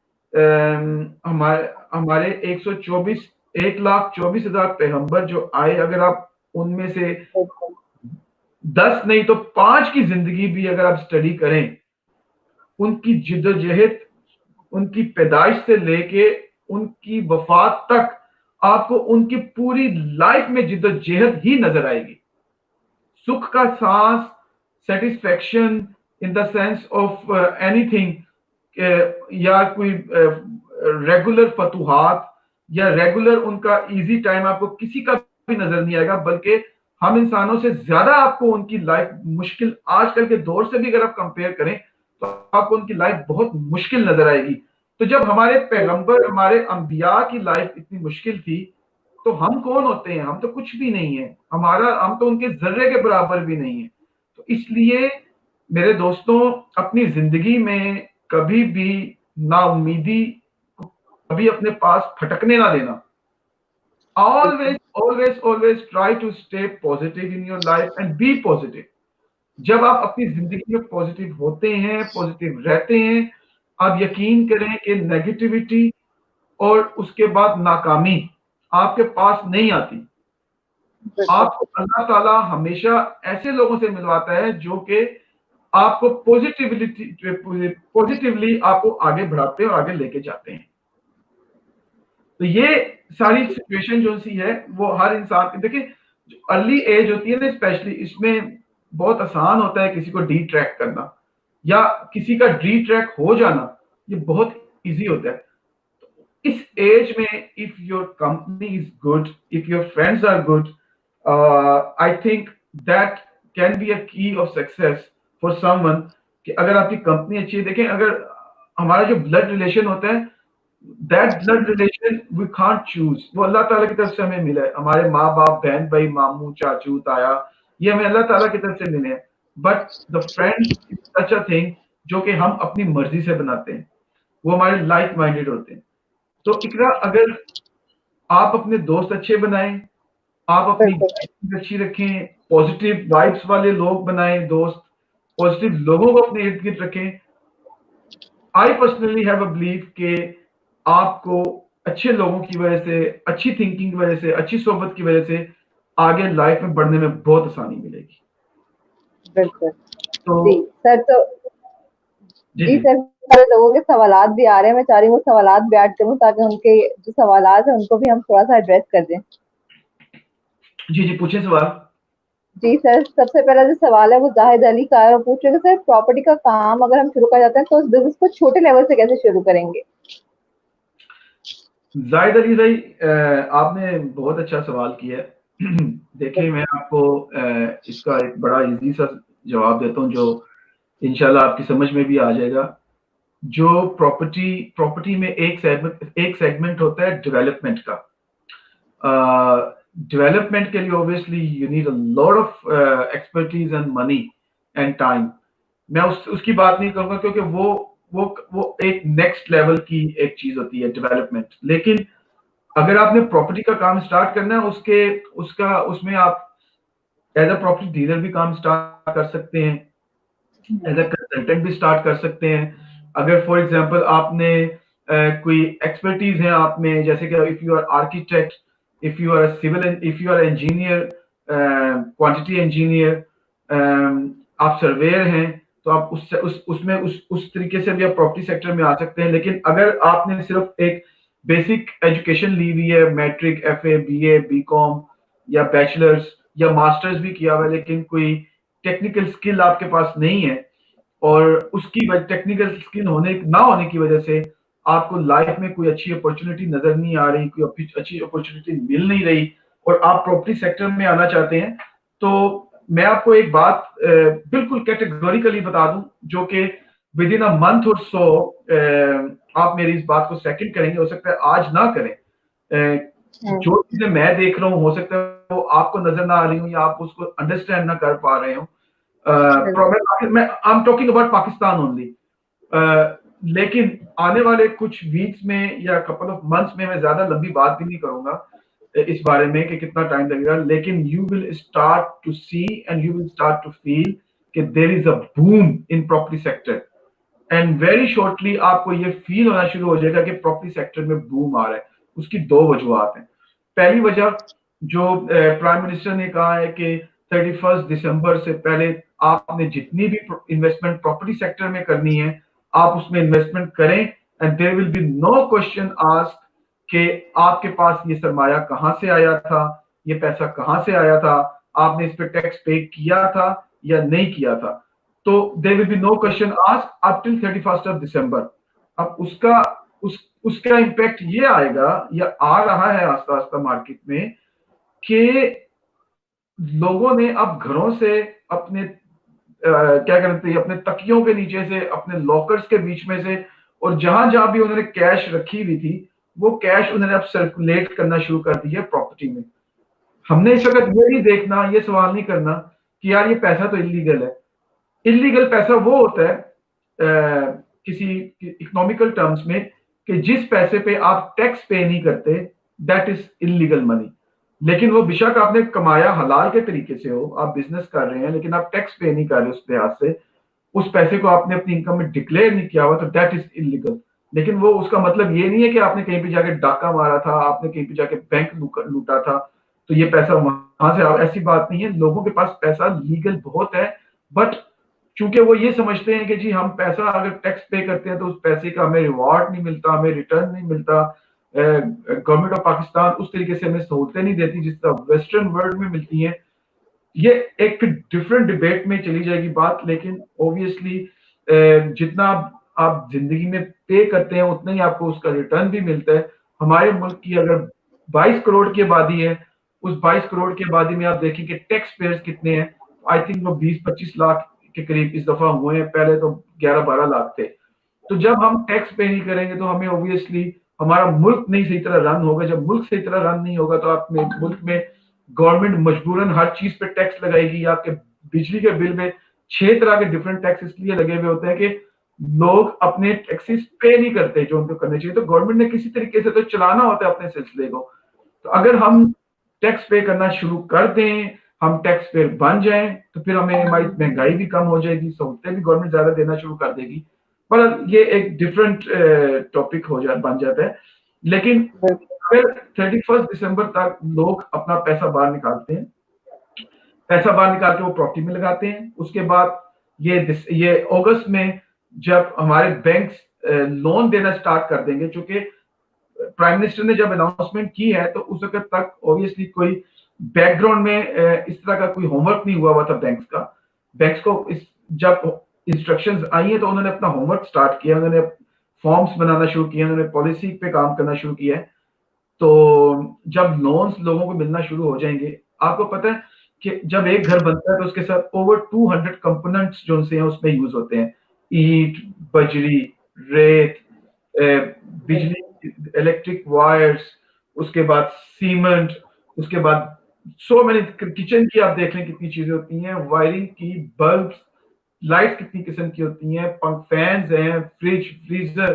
हमारे 1,24,000 पैगंबर जो आए, अगर आप उनमें से 10 नहीं तो 5 की जिंदगी भी अगर आप स्टडी करें, उनकी जिद्दोजहद उनकी पैदाइश से लेके उनकी वफात तक आपको उनकी पूरी लाइफ में जिद्दोजहद ही नजर आएगी। सुख का सांस, satisfaction in the sense of anything, या कोई रेगुलर फतूहात या रेगुलर उनका इजी टाइम आपको किसी का भी नजर नहीं आएगा, बल्कि हम इंसानों से ज्यादा आपको उनकी लाइफ मुश्किल, आजकल के दौर से भी अगर आप कंपेयर करें तो आपको उनकी लाइफ बहुत मुश्किल नजर आएगी। तो जब हमारे पैगंबर, हमारे अंबिया की लाइफ इतनी मुश्किल थी, तो हम कौन होते हैं? हम तो कुछ भी नहीं है। हम तो उनके जर्रे के बराबर भी नहीं है। तो इसलिए मेरे दोस्तों, अपनी जिंदगी में कभी भी नाउमीदी कभी अपने पास फटकने ना देना। always try to stay positive in your life and be positive। जब आप अपनी जिंदगी में पॉजिटिव होते हैं, पॉजिटिव रहते हैं, आप यकीन करें कि नेगेटिविटी اور اس کے بعد ناکامی آپ کے پاس نہیں آتی. آپ کو اللہ تعالیٰ ہمیشہ ایسے لوگوں سے ملواتا ہے جو کہ آپ کو پوزیٹیولی آپ کو آگے بڑھاتے ہیں اور آگے لے کے جاتے ہیں. تو یہ ساری سچویشن جو سی ہے وہ ہر انسان کی دیکھیں ارلی ایج ہوتی ہے نا اسپیشلی اس میں بہت آسان ہوتا ہے کسی کو ڈی ٹریک کرنا یا کسی کا ڈی ٹریک ہو جانا یہ بہت ایزی ہوتا ہے. اس ایج میں if your company is good, if your friends are good, I think that can be a key of success for someone کہ اگر آپ کی کمپنی اچھی ہے. دیکھیں اگر ہمارا جو بلڈ ریلیشن ہوتا ہے that blood relation we can't choose, وہ اللہ تعالیٰ کی طرف سے ہمیں ملا ہے. ہمارے ماں باپ بہن بھائی ماموں چاچو تایا یہ ہمیں اللہ تعالیٰ کی طرف سے ملے ہیں. But the friend is such a thing جو کہ ہم اپنی مرضی سے بناتے ہیں, وہ ہمارے لائک مائنڈیڈ ہوتے ہیں. تو اقرا اگر آپ اپنے دوست اچھے بنائیں, آپ اپنی اچھی رکھیں, پازیٹیو وائبس والے لوگ بنائیں دوست, پازیٹیو لوگوں کو اپنے ارد گرد رکھیں. I personally have a blue کہ آپ کو اچھے لوگوں کی وجہ سے, اچھی تھنکنگ کی وجہ سے, اچھی صحبت کی وجہ سے آگے لائف میں بڑھنے میں بہت آسانی ملے گی. بالکل تو جی سر. تو جی سر سارے لوگوں کے سوالات بھی آ رہے ہیں, میں چاہ رہی ہوں وہ سوالات بھی ایڈ کروں تاکہ ان کے جو سوالات ہیں ان کو بھی ہم تھوڑا سا ایڈریس کر دیں. جی جی پوچھیں سوال. جی سر سب سے پہلا جو سوال ہے وہ زاہد علی کا ہے, وہ پوچھ رہے کہ سر پراپرٹی کا کام اگر ہم شروع کر جاتے ہیں تو اس بزنس کو چھوٹے لیول سے کیسے شروع کریں گے؟ زاہد علی بھائی آپ نے بہت اچھا سوال کیا ہے. دیکھیں میں آپ کو اس کا ایک بڑا ایزی سا جواب دیتا ہوں جو انشاءاللہ آپ کی سمجھ میں بھی آ جائے گا. جو پراپرٹی میں ایک سیگمنٹ ہوتا ہے ڈیولپمنٹ کا. ڈیولپمنٹ کے لیے obviously you need a lot of expertise and money and time. میں اس کی بات نہیں کروں گا کیونکہ وہ ایک نیکسٹ لیول کی ایک چیز ہوتی ہے ڈیولپمنٹ. لیکن اگر آپ نے پراپرٹی کا کام اسٹارٹ کرنا ہے اس میں آپ ایز اے پراپرٹی ڈیلر بھی کام اسٹارٹ کر سکتے ہیں, ایز اے کنسلٹنٹ بھی اسٹارٹ کر سکتے ہیں. اگر فار ایگزامپل آپ نے کوئی ایکسپرٹیز ہے آپ میں, جیسے کہ if you are architect, if you are a civil, if you are engineer, quantity engineer, آپ سرویئر ہیں تو آپ اس طریقے سے بھی آپ پراپرٹی سیکٹر میں آ سکتے ہیں. لیکن اگر آپ نے صرف ایک بیسک ایجوکیشن لی ہوئی ہے, matric, F A, B A, B com یا بیچلرز یا ماسٹرز بھی کیا ہوا ہے, لیکن کوئی ٹیکنیکل اسکل آپ کے پاس نہیں ہے اور اس کی ٹیکنیکل اسکل نہ ہونے کی وجہ سے آپ کو لائف میں کوئی اچھی اپرچونٹی نظر نہیں آ رہی, کوئی اچھی اپرچونٹی مل نہیں رہی اور آپ پراپرٹی سیکٹر میں آنا چاہتے ہیں, تو میں آپ کو ایک بات بالکل کیٹیگوریکلی بتا دوں جو کہ ود ان اے منتھ اور سو آپ میری اس بات کو سیکنڈ کریں گے, ہو سکتا ہے آج نہ کریں. جو چیزیں میں دیکھ رہا ہوں ہو سکتا ہے وہ آپ کو نظر نہ آ رہی ہوں یا آپ اس کو انڈرسٹینڈ نہ کر پا رہے ہوں. I'm talking about Pakistan only. لیکن آنے والے کچھ ویکس میں یا کپل آف منتھس میں زیادہ لمبی بات بھی نہیں کروں گا اس بارے میں کہ کتنا ٹائم لگے گا, لیکن you will start to see and you will start to feel کہ there is a boom in property sector and very shortly آپ کو یہ فیل ہونا شروع ہو جائے گا کہ پراپرٹی سیکٹر میں بوم آ رہا ہے. اس کی دو وجوہات ہیں. پہلی وجہ جو پرائم منسٹر نے کہا ہے کہ 31 دسمبر سے پہلے آپ نے جتنی بھی انویسٹمنٹ پراپرٹی سیکٹر میں کرنی ہے آپ اس میں انویسٹمنٹ کریں and there will be no question asked کہ آپ کے پاس یہ سرمایہ کہاں سے آیا تھا, یہ پیسہ کہاں سے آیا تھا, آپ نے اس پہ ٹیکس پے کیا تھا یا نہیں کیا تھا. تو there will be no question asked up till 31st of December. اب اس کا امپیکٹ یہ آئے گا یا آ رہا ہے آہستہ آہستہ مارکیٹ میں کہ لوگوں نے اب گھروں سے اپنے کیا کہتے ہیں اپنے تکیوں کے نیچے سے, اپنے لاکرز کے بیچ میں سے, اور جہاں بھی انہوں نے کیش رکھی ہوئی تھی وہ کیش انہوں نے اب سرکولیٹ کرنا شروع کر دی ہے پراپرٹی میں. ہم نے اس وقت یہ نہیں دیکھنا, یہ سوال نہیں کرنا کہ یار یہ پیسہ تو انلیگل ہے. انلیگل پیسہ وہ ہوتا ہے کسی اکنامیکل ٹرمز میں کہ جس پیسے پہ آپ ٹیکس پے نہیں کرتے, دیٹ از انلیگل منی. لیکن وہ بشک آپ نے کمایا حلال کے طریقے سے ہو, آپ بزنس کر رہے ہیں لیکن آپ ٹیکس پے نہیں کر رہے اس لحاظ سے, اس پیسے کو آپ نے اپنی انکم میں ڈکلیئر نہیں کیا ہوا, تو دیٹ از انلیگل. لیکن وہ اس کا مطلب یہ نہیں ہے کہ آپ نے کہیں پہ جا کے ڈاکہ مارا تھا, آپ نے کہیں پہ جا کے بینک لوٹا تھا تو یہ پیسہ وہاں سے, ایسی بات نہیں ہے. لوگوں کے پاس پیسہ لیگل بہت ہے, بٹ چونکہ وہ یہ سمجھتے ہیں کہ جی ہم پیسہ اگر ٹیکس پے کرتے ہیں تو اس پیسے کا ہمیں ریوارڈ نہیں ملتا, ہمیں ریٹرن نہیں ملتا. گورنمنٹ آف پاکستان اس طریقے سے ہمیں سہولتیں نہیں دیتی جس طرح ویسٹرن ورلڈ میں ملتی ہیں. یہ ایک ڈفرینٹ ڈبیٹ میں چلی جائے گی بات, لیکن اوبیسلی جتنا آپ زندگی میں پے کرتے ہیں اتنا ہی آپ کو اس کا ریٹرن بھی ملتا ہے. ہمارے ملک کی اگر 22 کروڑ کی آبادی ہے, اس 22 کروڑ کی آبادی میں آپ دیکھیں کہ ٹیکس پیئرز کتنے ہیں. آئی تھنک وہ 20-25 لاکھ کے قریب اس دفعہ ہوئے ہیں, پہلے تو 11-12 لاکھ تھے. تو جب ہم ٹیکس پے نہیں کریں گے تو ہمیں اوبیسلی ہمارا ملک نہیں صحیح طرح رن ہوگا. جب ملک صحیح طرح رن نہیں ہوگا تو آپ ملک میں گورنمنٹ مجبوراً ہر چیز پہ ٹیکس لگائے گی. آپ کے بجلی کے بل میں 6 طرح کے ڈفرینٹ ٹیکس اس لیے لگے ہوئے ہوتے ہیں کہ لوگ اپنے ٹیکسز پے نہیں کرتے جو ان کو کرنے چاہیے. تو گورنمنٹ نے کسی طریقے سے تو چلانا ہوتا ہے اپنے سلسلے کو. تو اگر ہم ٹیکس پے کرنا شروع کر دیں, ہم ٹیکس پے بن جائیں, تو پھر ہمیں مہنگائی بھی کم ہو جائے گی, سہولتیں بھی گورنمنٹ زیادہ دینا شروع کر دے گی. پر یہ ایک ڈفرینٹ ٹاپک بن جاتا ہے. لیکن اگر 31 دسمبر تک لوگ اپنا پیسہ باہر نکالتے ہیں, پیسہ باہر نکال کے وہ پراپرٹی میں لگاتے ہیں, اس کے بعد یہ اگست میں جب ہمارے بینکس لون دینا سٹارٹ کر دیں گے, چونکہ پرائم منسٹر نے جب اناؤنسمنٹ کی ہے تو اس وقت تک اوبیسلی کوئی بیک گراؤنڈ میں اس طرح کا کوئی ہوم ورک نہیں ہوا تھا بینکس کا. بینکس کو جب انسٹرکشنز آئی ہیں تو انہوں نے اپنا ہوم ورک سٹارٹ کیا, انہوں نے فارمز بنانا شروع کیا, انہوں نے پالیسی پہ کام کرنا شروع کیا ہے. تو جب لونز لوگوں کو ملنا شروع ہو جائیں گے, آپ کو پتہ ہے کہ جب ایک گھر بنتا ہے تو اس کے ساتھ اوور 200 کمپوننٹس جو سے ہیں اس میں یوز ہوتے ہیں. اینٹ, بجری, ریت, بجلی, الیکٹرک وائرز, اس کے بعد سیمنٹ, اس کے بعد سو مینی, کچن کی آپ دیکھ لیں کتنی چیزیں ہوتی ہیں, وائرنگ کی, بلبس, لائٹ کتنی قسم کی ہوتی ہیں, فینز ہیں, fridge, freezer,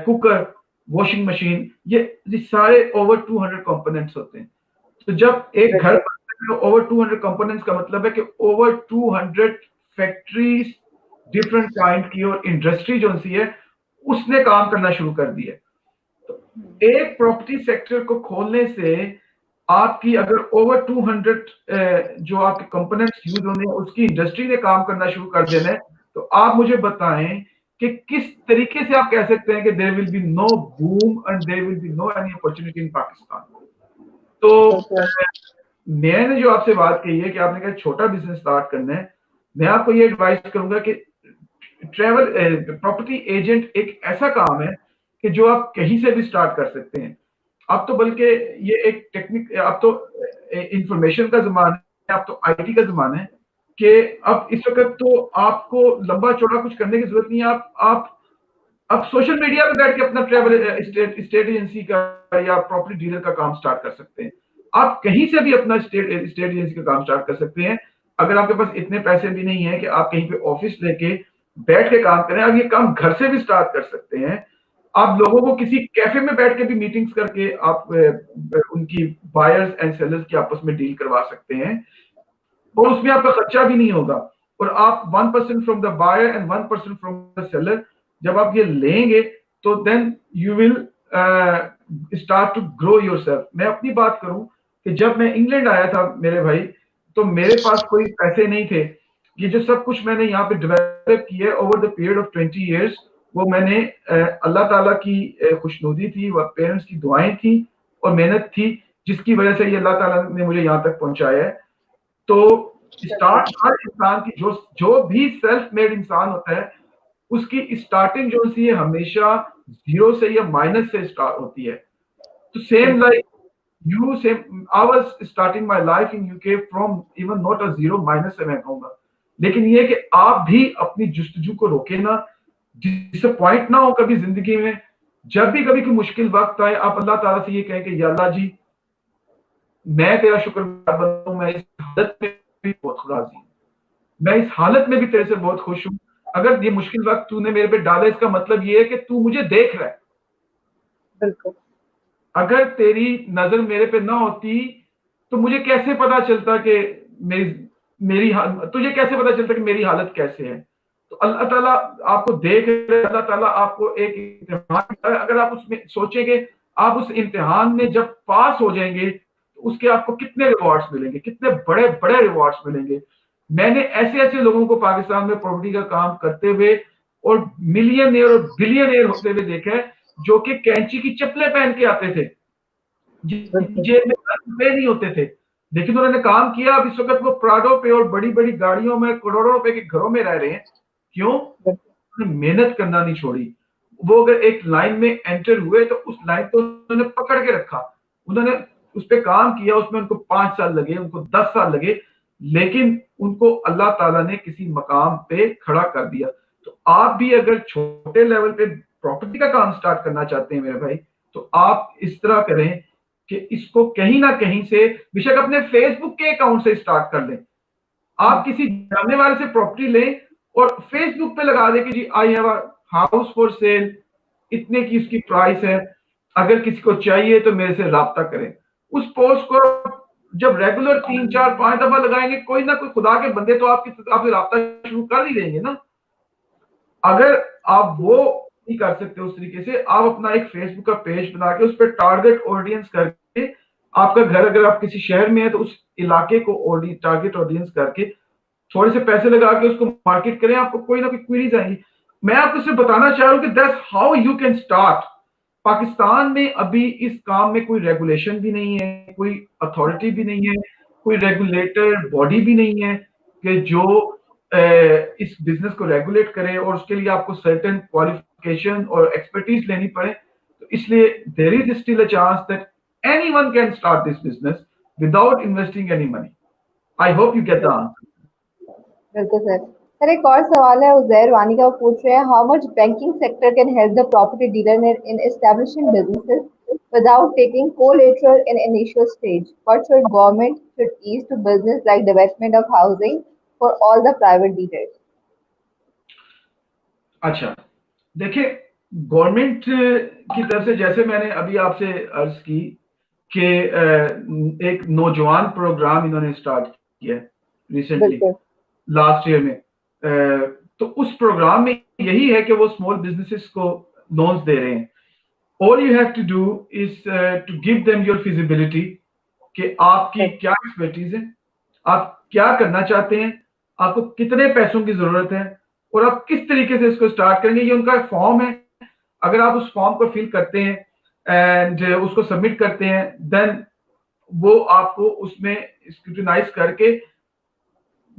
cooker, washing machine, یہ سارے اوور 200 کمپوننٹس ہوتے ہیں. تو جب ایک گھر اوور 200 کمپوننٹس کا مطلب ہے کہ اوور 200 فیکٹریز ڈفرنٹ کائنڈ کی اور انڈسٹری جو سی ہے اس نے کام کرنا شروع کر دی ہے. تو ایک پراپرٹی سیکٹر کو کھولنے سے آپ کی اگر اوور 200 جو آپ کے کمپوننٹس یوز ہونے ہیں اس کی انڈسٹری نے کام کرنا شروع کر دینا ہے, تو آپ مجھے بتائیں کہ کس طریقے سے آپ کہہ سکتے ہیں کہ there will be no boom and there will be no any opportunity in Pakistan. تو میں نے جو آپ سے بات کہی ہے کہ آپ نے کہا چھوٹا بزنس سٹارٹ کرنا ہے, میں آپ کو یہ ایڈوائز کروں گا کہ ٹریول پراپرٹی ایجنٹ ایک ایسا کام ہے کہ جو آپ کہیں سے بھی سٹارٹ کر سکتے ہیں. اب تو بلکہ یہ ایک ٹیکنک, اب تو انفارمیشن کا زمانہ ہے, اب تو آئی ٹی کا زمانہ ہے کہ اب اس وقت تو آپ کو لمبا چوڑا کچھ کرنے کی ضرورت نہیں ہے. آپ سوشل میڈیا پہ بیٹھ کے اپنا ٹریول اسٹیٹ ایجنسی کا یا پراپرٹی ڈیلر کا کام سٹارٹ کر سکتے ہیں. آپ کہیں سے بھی اپنا اسٹیٹ ایجنسی کا کام سٹارٹ کر سکتے ہیں. اگر آپ کے پاس اتنے پیسے بھی نہیں ہیں کہ آپ کہیں پہ آفس لے کے بیٹھ کے کام کریں, آپ یہ کام گھر سے بھی سٹارٹ کر سکتے ہیں. آپ لوگوں کو کسی کیفے میں بیٹھ کے بھی میٹنگز کر کے آپ ان کی بائرز اینڈ سیلرز کی آپس میں ڈیل کروا سکتے ہیں, اور اس میں آپ کا خرچہ بھی نہیں ہوگا. اور آپ 1% from the buyer and 1% from the seller جب آپ یہ لیں گے تو then you will start to grow yourself. میں اپنی بات کروں کہ جب میں انگلینڈ آیا تھا میرے بھائی, تو میرے پاس کوئی پیسے نہیں تھے. یہ جو سب کچھ میں نے یہاں پہ ڈیولپ کیا ہے over the period of 20 years, وہ میں نے اللہ تعالیٰ کی خوشنودی تھی, وہ پیرنٹس کی دعائیں تھیں اور محنت تھی, جس کی وجہ سے یہ اللہ تعالیٰ نے مجھے یہاں تک پہنچایا ہے. تو اسٹارٹ ہر انسان کی جو بھی سیلف میڈ انسان ہوتا ہے اس کی اسٹارٹنگ جو ہوتی ہے ہمیشہ زیرو سے یا مائنس سے اسٹارٹ ہوتی ہے. تو same like you same I was starting my life in U K from even not a zero, minus سے میں کہوں گا. لیکن یہ کہ آپ بھی اپنی جستجو کو روکے نا, ڈس اپوائنٹ نہ ہو کبھی زندگی میں. جب بھی کبھی کوئی مشکل وقت آئے آپ اللہ تعالیٰ سے یہ کہیں کہ یا اللہ جی میں تیرا شکر گزار بندہ ہوں, میں اس حالت میں بھی بہت راضی ہوں, میں اس حالت میں بھی تیرے سے بہت خوش ہوں. اگر یہ مشکل وقت تو نے میرے پہ ڈالا اس کا مطلب یہ ہے کہ تو مجھے دیکھ رہا ہے. بالکل. اگر تیری نظر میرے پہ نہ ہوتی تو مجھے کیسے پتا چلتا کہ تجھے کیسے پتا چلتا کہ میری حالت کیسے ہے. تو اللہ تعالیٰ آپ کو دیکھ رہے, اللہ تعالیٰ آپ کو ایک امتحان, اگر آپ اس میں سوچیں گے آپ اس امتحان میں جب پاس ہو جائیں گے تو اس کے آپ کو کتنے ریوارڈز ملیں گے, کتنے بڑے بڑے ریوارڈز ملیں گے. میں نے ایسے ایسے لوگوں کو پاکستان میں پراپرٹی کا کام کرتے ہوئے اور ملینئر اور بلینئر ہوتے ہوئے دیکھا ہے, جو کہ کینچی کی چپلیں پہن کے آتے تھے, جیب میں روپے نہیں ہوتے تھے, لیکن انہوں نے کام کیا. اب اس وقت وہ پراڈو پہ اور بڑی بڑی گاڑیوں میں کروڑوں روپے کے گھروں میں رہ رہے ہیں. کیوں؟ انہوں نے محنت کرنا نہیں چھوڑی. وہ اگر ایک لائن میں انٹر ہوئے تو اس لائن کو انہوں نے پکڑ کے رکھا, انہوں نے اس پہ کام کیا, اس میں ان کو 5 سال لگے, ان کو 10 سال لگے, لیکن ان کو اللہ تعالیٰ نے کسی مقام پہ کھڑا کر دیا. تو آپ بھی اگر چھوٹے لیول پہ پراپرٹی کا کام سٹارٹ کرنا چاہتے ہیں میرے بھائی, تو آپ اس طرح کریں کہ اس کو کہیں نہ کہیں سے, بے شک اپنے فیس بک کے اکاؤنٹ سے سٹارٹ کر لیں. آپ کسی جاننے والے سے پراپرٹی لیں اور فیس بک پہ لگا دیں کہ جی I have a house for sale, اتنے کی اس کی پرائس ہے, اگر کسی کو چاہیے تو میرے سے رابطہ کریں. اس پوسٹ کو جب ریگولر 3 4 5 دفعہ لگائیں گے, کوئی نہ کوئی خدا کے بندے تو آپ سے رابطہ شروع کر ہی دیں گے نا. اگر آپ وہ نہیں کر سکتے اس طریقے سے, آپ اپنا ایک فیس بک کا پیج بنا کے اس پہ ٹارگیٹ آڈینس کر کے, آپ کا گھر اگر آپ کسی شہر میں ہے تو اس علاقے کو ٹارگیٹ آڈینس کر کے تھوڑے سے پیسے لگا کے اس کو مارکیٹ کریں, آپ کو کوئی نہ کوئی کوئریز آئیں گی. میں آپ کو صرف بتانا چاہ رہا ہوں کہ that's how you can start. Pakistan میں ابھی اس کام میں کوئی ریگولیشن بھی نہیں ہے, کوئی اتھارٹی بھی نہیں ہے, کوئی ریگولیٹر باڈی بھی نہیں ہے کہ جو اس بزنس کو ریگولیٹ کرے, اور اس کے لیے آپ کو سرٹن کوالیفیکیشن اور ایکسپرٹیز لینی پڑے. تو اس لیے there is still a chance that anyone can start this business without investing any money. I hope you get the answer. بالکل سر. سر ایک اور سوال ہے عزیر وانی کا, وہ پوچھ رہے ہیں how much banking sector can help the property dealer in establishing businesses without taking collateral in initial stage? What should government should ease to business like development of housing for all the private dealers? اچھا دیکھیں, government کی طرف سے جیسے میں نے ابھی آپ سے عرض کی کہ ایک نوجوان پروگرام انہوں نے اسٹارٹ کیا ریسنٹلی لاسٹ ایئر میں, تو اس پروگرام میں یہی ہے کہ وہ اسمال بزنسز کو لونز دے رہے ہیں. All you have to do is to give them your feasibility کہ آپ کی کیا ایکسپرٹیز ہے, آپ کیا کرنا چاہتے ہیں, آپ کو کتنے پیسوں کی ضرورت ہے, اور آپ کس طریقے سے اس کو سٹارٹ کریں گے. یہ ان کا فارم ہے, اگر آپ اس فارم کو فل کرتے ہیں اینڈ اس کو سبمٹ کرتے ہیں, دین وہ آپ کو اس میں اسکروٹینائز کر کے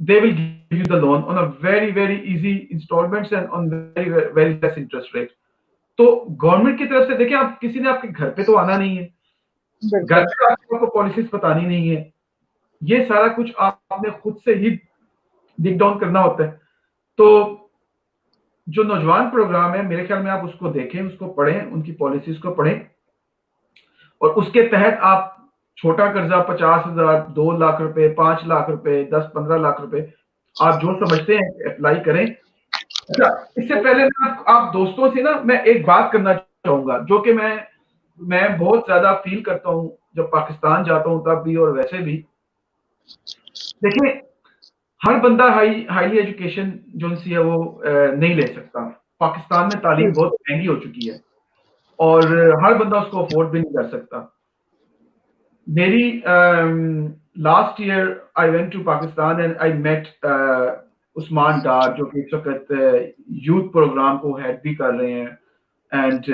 they will give you the loan on a very very easy installments and on very very less interest rate. تو گورنمنٹ کی طرف سے دیکھیں, آپ کسی نے آپ کے گھر پہ تو آنا نہیں ہے, گھر پہ آپ کو پالیسیز بتانی نہیں ہے, یہ سارا کچھ آپ نے خود سے ہی ڈگ ڈاؤن کرنا ہوتا ہے. تو جو نوجوان پروگرام ہے میرے خیال میں آپ اس کو دیکھیں, اس کو پڑھیں, ان کی پالیسیز کو پڑھیں, اور اس کے تحت آپ چھوٹا قرضہ 50,000 2 لاکھ روپے 5 لاکھ روپے 10-15 لاکھ روپے آپ جو سمجھتے ہیں اپلائی کریں. اچھا, اس سے پہلے آپ دوستوں سے نا میں ایک بات کرنا چاہوں گا جو کہ میں بہت زیادہ فیل کرتا ہوں جب پاکستان جاتا ہوں تب بھی اور ویسے بھی. دیکھیں, ہر بندہ ہائیلی ایجوکیشن جو سی ہے وہ نہیں لے سکتا. پاکستان میں تعلیم بہت مہنگی ہو چکی ہے اور ہر بندہ اس کو افورڈ بھی نہیں کر سکتا. میری last year I went to Pakistan and I met Usman Dar جو کہ اس وقت یوتھ پروگرام کو ہیڈ بھی کر رہے ہیں, اینڈ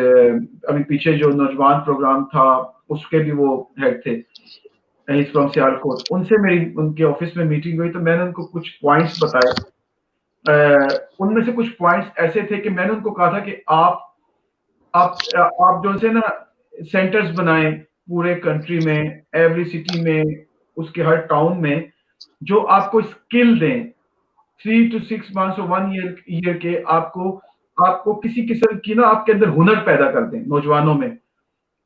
ابھی پیچھے جو نوجوان پروگرام تھا اس کے بھی وہ ہیڈ تھے فرام سیالکوٹ. ان سے میری ان کے آفس میں میٹنگ ہوئی تو میں نے ان کو کچھ پوائنٹس بتائے. ان میں سے کچھ پوائنٹس ایسے تھے کہ میں نے ان کو کہا تھا کہ آپ جو سے نا سینٹرز بنائیں پورے کنٹری میں, ایوری سٹی میں, اس کے ہر ٹاؤن میں, جو آپ کو اسکل دیں 3 to 6 months اور 1 year کے, آپ کو کسی قسم کی نا آپ کے اندر ہنر پیدا کر دیں نوجوانوں میں.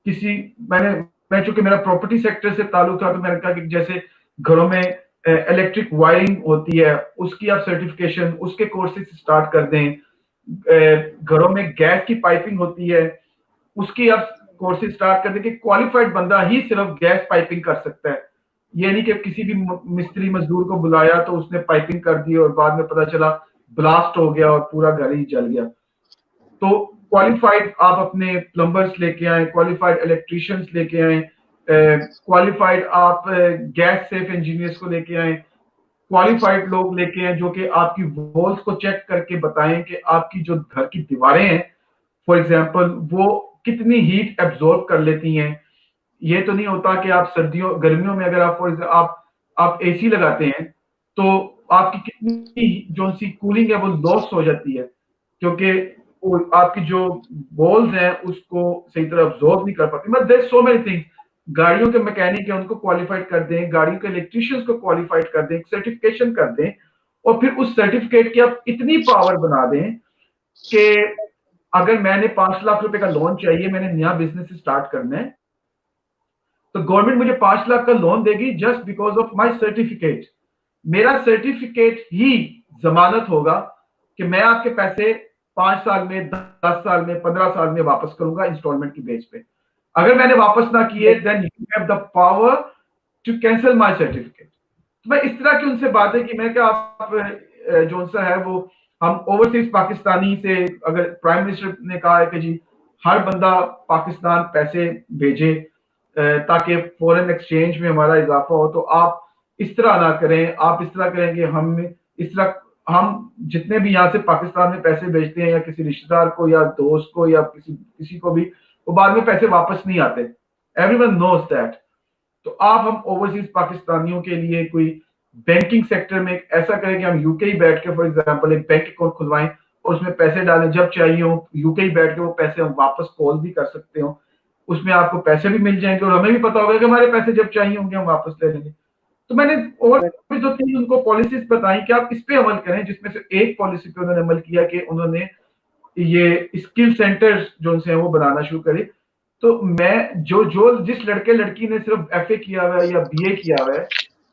میں چونکہ میرا پراپرٹی سیکٹر سے تعلق تھا تو میں نے کہا کہ جیسے گھروں میں الیکٹرک وائرنگ ہوتی ہے اس کی آپ سرٹیفکیشن اس کے کورسز سٹارٹ کر دیں, گھروں میں گیس کی پائپنگ ہوتی ہے اس کی آپ کورسز سٹارٹ کر دیں کہ کوالیفائڈ بندہ ہی صرف گیس پائپنگ کر سکتا ہے. یہ نہیں کہ کسی بھی مستری مزدور کو بلایا تو اس نے پائپنگ کر دی اور بعد میں پتا چلا ब्लास्ट हो गया और पूरा घर ही जल गया। तो क्वालिफाइड आप अपने प्लम्बर्स लेके आए, क्वालिफाइड इलेक्ट्रिशियंस लेके आए, क्वालिफाइड आप गैस सेफ इंजीनियर्स को लेके आए, क्वालिफाइड लोग लेके आए जो कि आपकी वॉल्स को चेक करके बताएं कि आपकी जो घर की दीवारें हैं फॉर एग्जांपल वो कितनी हीट एब्जॉर्ब कर लेती हैं। ये तो नहीं होता कि आप सर्दियों गर्मियों में अगर आप फॉर आप एसी लगाते हैं तो आपकी कितनी जो सी कूलिंग है वो लॉस हो जाती है क्योंकि वो आपकी जो वॉल्स हैं उसको सही तरह अब्जॉर्ब नहीं कर पाती। मतलब देयर सो मेनी थिंग्स। गाड़ियों के मैकेनिक है उनको क्वालिफाइड कर दें, गाड़ियों के इलेक्ट्रिशियंस को क्वालिफाइड कर दें, सर्टिफिकेशन कर दें और फिर उस सर्टिफिकेट की आप इतनी पावर बना दें कि अगर मैंने 5 लाख रुपए का लोन चाहिए, मैंने नया बिजनेस स्टार्ट करना है, तो गवर्नमेंट मुझे 5 लाख का लोन देगी just because of my certificate. मेरा सर्टिफिकेट ही जमानत होगा कि मैं आपके पैसे 5 साल में, 10 साल में, 15 साल में वापस करूंगा इंस्टॉलमेंट की बेस पे। अगर मैंने वापस ना किए then you have the power to cancel my certificate. तो मैं इस तरह की उनसे बातें की, मैं क्या आप जो सा है वो हम ओवरसीज पाकिस्तानी से अगर प्राइम मिनिस्टर ने कहा है कि जी हर बंदा पाकिस्तान पैसे भेजे ताकि फॉरेन एक्सचेंज में हमारा इजाफा हो, तो आप इस तरह ना करें। आप इस तरह करें कि हम इस तरह हम जितने भी यहाँ से पाकिस्तान में पैसे भेजते हैं या किसी रिश्तेदार को या दोस्त को या किसी को भी, वो बाद में पैसे वापस नहीं आते। Everyone knows that. तो आप हम ओवरसीज पाकिस्तानियों के लिए कोई बैंकिंग सेक्टर में ऐसा करें कि हम यूके ही बैठ के फॉर एग्जांपल एक बैंक अकाउंट खुलवाएं और उसमें पैसे डालें, जब चाहिए हो यूके ही बैठ के वो पैसे हम वापस कॉल भी कर सकते हो, उसमें आपको पैसे भी मिल जाएंगे और हमें भी पता होगा कि हमारे पैसे जब चाहिए होंगे हम वापस ले लेंगे। तो मैंने और भी 2-3 उनको पॉलिसीज बताई कि आप इस पे अमल करें, जिसमें से एक पॉलिसी पे उन्होंने अमल किया कि उन्होंने ये स्किल सेंटर्स जो से हैं वो बनाना शुरू करे। तो मैं जो जो जिस लड़के लड़की ने सिर्फ एफए किया हुआ है या बीए किया हुआ है,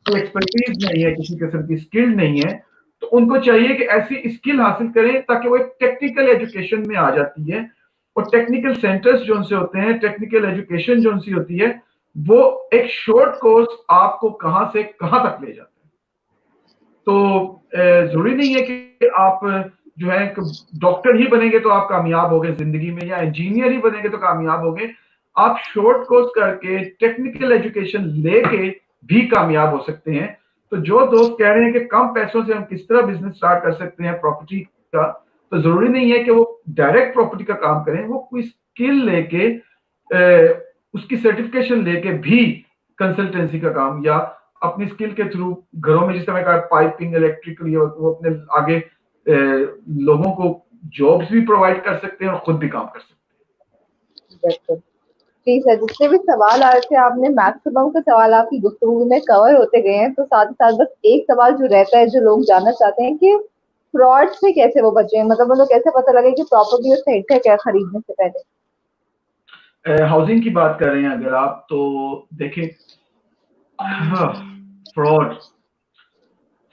कोई एक्सपर्टीज नहीं है, किसी किस्म की स्किल नहीं है, तो उनको चाहिए कि ऐसी स्किल हासिल करें ताकि वो एक टेक्निकल एजुकेशन में आ जाती है। और टेक्निकल सेंटर्स जो उनसे होते हैं, टेक्निकल एजुकेशन जो उनसी होती है, वो एक शॉर्ट कोर्स आपको कहां से कहां तक ले जाते हैं। तो जरूरी नहीं है कि आप जो है डॉक्टर ही बनेंगे तो आप कामयाब होंगे जिंदगी में, या इंजीनियर ही बनेंगे तो कामयाब होंगे। आप शॉर्ट कोर्स करके टेक्निकल एजुकेशन लेके भी कामयाब हो सकते हैं। तो जो दोस्त कह रहे हैं कि कम पैसों से हम किस तरह बिजनेस स्टार्ट कर सकते हैं प्रॉपर्टी का, तो जरूरी नहीं है कि वो डायरेक्ट प्रॉपर्टी का काम करें, वो कोई स्किल लेके उसकी सर्टिफिकेशन लेके भी कंसल्टेंसी का काम या अपनी स्किल के थ्रू घरों में, जिस मैं कहा पाइपिंग, इलेक्ट्रिकल, वो अपने आगे लोगों को जॉब्स भी प्रोवाइड कर सकते हैं और खुद भी काम कर सकते हैं। जी सर, जितने भी सवाल आ रहे थे आपने मैक्सिमम के सवाल आपकी गुफ्तगू में कवर होते गए हैं। तो साथ ही साथ बस एक सवाल जो रहता है जो लोग जानना चाहते हैं कि फ्रॉड से कैसे वो बचे, मतलब उनको कैसे पता लगे कि प्रॉपर्टी सही है क्या खरीदने से पहले। हाउसिंग की बात कर रहे हैं अगर आप, तो देखें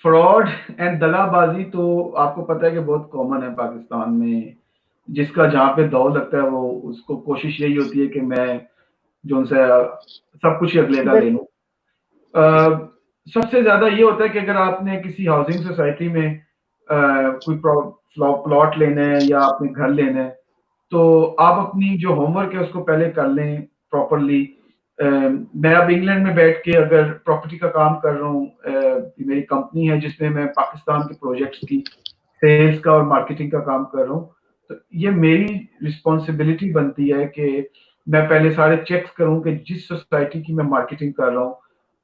फ्रॉड एंड दगाबाजी तो आपको पता है कि बहुत कॉमन है पाकिस्तान में। जिसका जहाँ पे दौर लगता है वो उसको कोशिश यही होती है कि मैं जो उनसे सब कुछ अगले का ले लूं। सबसे ज्यादा ये होता है कि अगर आपने किसी हाउसिंग सोसाइटी में कोई प्लॉट लेना है या अपने घर लेना है, तो आप अपनी जो होमवर्क है उसको पहले कर लें प्रॉपरली। मैं अब इंग्लैंड में बैठ के अगर प्रॉपर्टी का काम कर रहा हूँ, मेरी कंपनी है जिसमें मैं पाकिस्तान के प्रोजेक्ट्स की सेल्स का और मार्केटिंग का काम कर रहा हूँ, तो ये मेरी रिस्पॉन्सिबिलिटी बनती है कि मैं पहले सारे चेक्स करूँ कि जिस सोसाइटी की मैं मार्केटिंग कर रहा हूँ,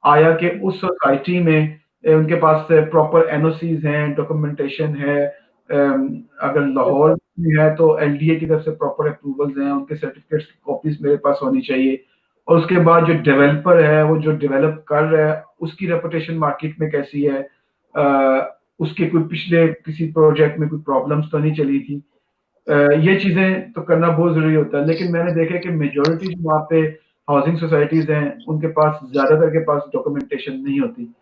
आया कि उस सोसाइटी में उनके पास प्रॉपर एनओसीज हैं, डॉक्यूमेंटेशन है, अगर लाहौर में है तो एलडीए की तरफ से प्रॉपर अप्रूवल्स हैं, उनके सर्टिफिकेट्स की कॉपीज मेरे पास होनी चाहिए। और उसके बाद जो डेवलपर है वो जो डेवलप कर रहा है उसकी रेपुटेशन मार्केट में कैसी है, उसके कोई पिछले किसी प्रोजेक्ट में कोई प्रॉब्लम्स तो नहीं चली थी। ये चीजें तो करना बहुत जरूरी होता है। लेकिन मैंने देखा कि मेजोरिटी जो वहाँ पे हाउसिंग सोसाइटीज हैं उनके पास ज्यादातर के पास डॉक्यूमेंटेशन नहीं होती।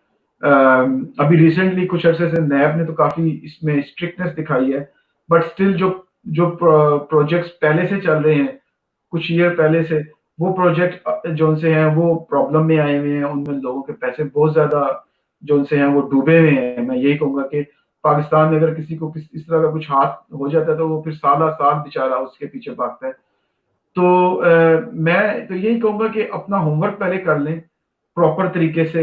अभी रिसेंटली कुछ अरसे से नैब ने तो काफी इसमें स्ट्रिक्टनेस दिखाई है, बट स्टिल जो जो प्रोजेक्ट्स पहले से चल रहे हैं कुछ ईयर पहले से, वो प्रोजेक्ट जो से हैं वो प्रॉब्लम में आए हुए हैं, उनमें लोगों के पैसे बहुत ज्यादा जो से हैं वो डूबे हुए हैं। मैं यही कहूंगा कि पाकिस्तान में अगर किसी को इस तरह का कुछ हाथ हो जाता है तो वो फिर साल बेचारा उसके पीछे भागता है। तो मैं तो यही कहूँगा कि अपना होमवर्क पहले कर लें प्रॉपर तरीके से,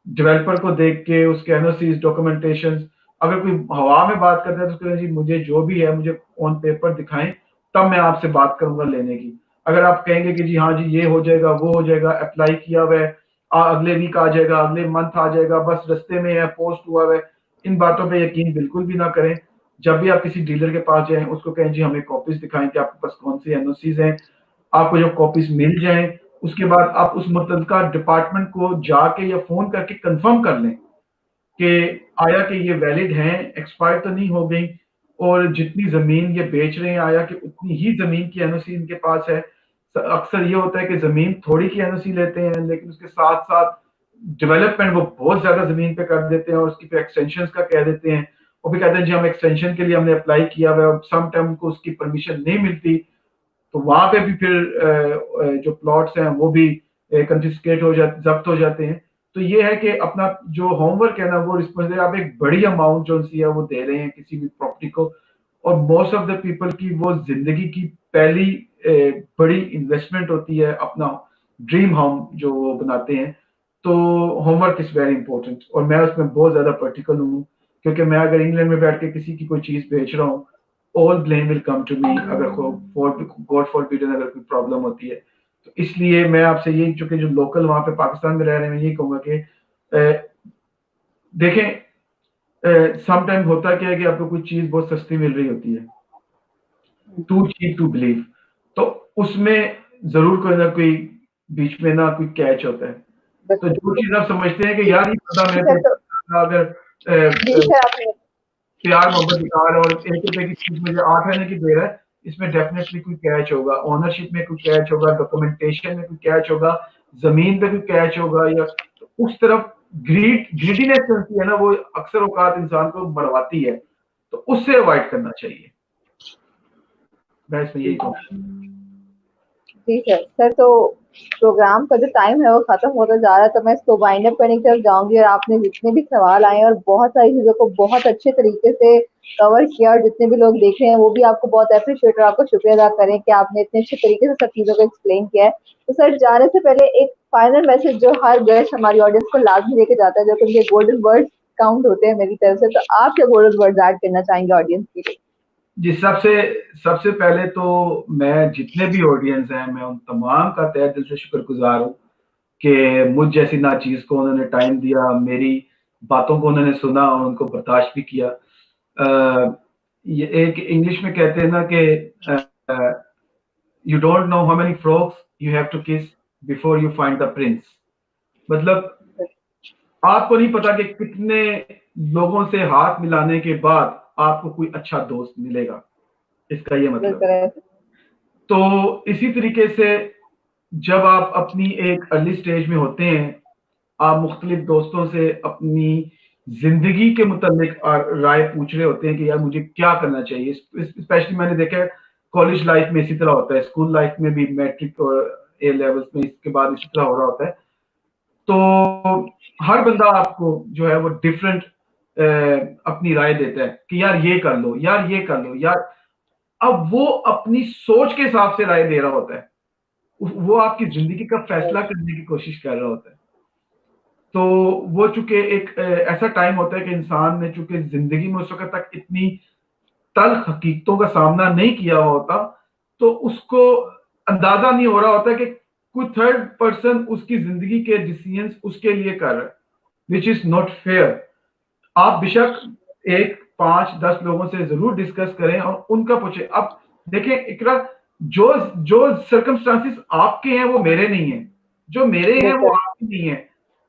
डेवलपर को देख के उसके एनओसीज, डॉक्यूमेंटेशन, अगर कोई हवा में बात करता है तो कहें जी मुझे जो भी है मुझे ऑन पेपर दिखाएं, तब मैं आपसे बात करूंगा लेने की। अगर आप कहेंगे कि जी हाँ जी ये हो जाएगा वो हो जाएगा, अप्लाई किया हुआ है, अगले वीक आ जाएगा, अगले मंथ आ जाएगा, बस रास्ते में है, पोस्ट हुआ है, इन बातों पे यकीन बिल्कुल भी ना करें। जब भी आप किसी डीलर के पास जाएं उसको कहें जी हमें कॉपीज दिखाएं कि आपके पास कौन सी एनओसीज हैं, आपको जब कॉपीज मिल जाएं उसके बाद आप उस मुतल्लिका डिपार्टमेंट को जाके या फोन करके कंफर्म कर लें कि आया कि ये वैलिड हैं, एक्सपायर तो नहीं हो गई, और जितनी जमीन ये बेच रहे हैं आया कि उतनी ही जमीन की एनओसी इनके पास है। अक्सर ये होता है कि जमीन थोड़ी की एनओसी लेते हैं लेकिन उसके साथ साथ डेवलपमेंट वो बहुत ज्यादा जमीन पे कर देते हैं और उसकी पे एक्सटेंशन का कह देते हैं, और फिर कहते हैं जी हम एक्सटेंशन के लिए हमने अप्लाई किया हुआ है और सम टाइम को उसकी परमिशन नहीं मिलती, तो वहां पे भी फिर जो प्लॉट्स हैं वो भी कंफिस्केट हो जाते, जब्त हो जाते हैं। तो ये है कि अपना जो होमवर्क है ना वो रिस्पॉन्सिबिलिटी, आप एक बड़ी अमाउंट जो सी है वो दे रहे हैं किसी भी प्रॉपर्टी को, और मोस्ट ऑफ द पीपल की वो जिंदगी की पहली बड़ी इन्वेस्टमेंट होती है अपना ड्रीम होम जो वो बनाते हैं। तो होमवर्क इज वेरी इंपॉर्टेंट, और मैं उसमें बहुत ज्यादा पर्टिकुलर हूँ, क्योंकि मैं अगर इंग्लैंड में बैठ के किसी की कोई चीज बेच रहा हूँ, all blame will come to me अगर गॉड फॉरबिडन अगर कोई प्रॉब्लम होती है। तो इसलिए मैं आपसे यही, चूंकि जो लोकल वहां पे पाकिस्तान में रह रहे हैं, मैं यही कहूंगा कि देखें सम टाइम होता क्या है कि आपको कोई चीज बहुत सस्ती मिल रही होती है, टू चीप टू बिलीव, तो उसमें जरूर कोई ना कोई बीच में ना कोई कैच होता है। तो जो चीज आप समझते हैं कि यार ये पता मेरे तो अगर सर आपने प्यार मोहब्बत दिखा रहा है और 1 रुपए की चीज मुझे 8 आने की दे रहा है, इसमें डेफिनेटली कोई कैच होगा, ओनरशिप में कोई कैच होगा, डॉक्यूमेंटेशन में कोई कैच होगा, जमीन पे कोई कैच होगा, या तो उस तरफ ग्रीडीनेस होती है ना, वो अक्सर औकात इंसान को बढ़वाती है, तो उससे अवॉइड करना चाहिए। मैं इसमें यही कहूँगा। जी सर तो प्रोग्राम का जो टाइम है वो खत्म होता जा रहा है, तो मैं इसको वाइंड अप करने की तरफ जाऊंगी, और आपने जितने भी सवाल आए और बहुत सारी चीजों को बहुत अच्छे तरीके से कवर किया, और जितने भी लोग देख रहे हैं वो भी आपको बहुत अप्रिशिएट, और आपको शुक्रिया अदा करें कि आपने इतने अच्छे तरीके से सब चीजों को एक्सप्लेन किया है। तो सर जाने से पहले एक फाइनल मैसेज जो हर गेस्ट हमारी ऑडियंस को लाजमी लेके जाता है, जो कि उनके गोल्डन वर्ड्स काउंट होते हैं मेरी तरफ से, तो आप क्या गोल्डन वर्ड्स ऐड करना चाहेंगे ऑडियंस के लिए? जी, सबसे पहले तो मैं जितने भी ऑडियंस हैं मैं उन तमाम का तहे दिल से शुक्रगुजार हूँ कि मुझ जैसी नाचीज को उन्होंने टाइम दिया, मेरी बातों को उन्होंने सुना और उनको बर्दाश्त भी किया। ये एक इंग्लिश में कहते हैं ना कि you don't know how many frogs you have to kiss before you find the prince. मतलब आपको नहीं पता कि कितने लोगों से हाथ मिलाने के बाद आपको कोई अच्छा दोस्त मिलेगा, इसका ये मतलब है। तो इसी तरीके से जब आप अपनी एक अर्ली स्टेज में होते हैं, आप मुख्तलिफ दोस्तों से अपनी जिंदगी के मुतालिक राय पूछ रहे होते हैं कि यार मुझे क्या करना चाहिए। स्पेशली मैंने देखा है कॉलेज लाइफ में इसी तरह होता है, स्कूल लाइफ में भी, मैट्रिक और ए लेवल्स में इसके बाद इसी तरह हो रहा होता है। तो हर बंदा आपको जो है वो डिफरेंट अपनी राय देता है कि यार ये कर लो, यार ये कर लो, यार। अब वो अपनी सोच के हिसाब से राय दे रहा होता है, वो आपकी जिंदगी का फैसला करने की कोशिश कर रहा होता है। तो वो चूंकि एक ऐसा टाइम होता है कि इंसान ने चूंकि जिंदगी में उस वक्त तक इतनी तल्ख हकीकतों का सामना नहीं किया हुआ होता, तो उसको अंदाजा नहीं हो रहा होता कि कोई थर्ड पर्सन उसकी जिंदगी के डिसीजंस उसके लिए कर रहा है, विच इज नॉट फेयर। आप बेशक 1, 5, 10 लोगों से जरूर डिस्कस करें और उनका पूछे। अब देखें इकरा, जो जो सर्कमस्टांसिस आपके हैं वो मेरे नहीं है, जो मेरे हैं वो आपके नहीं है,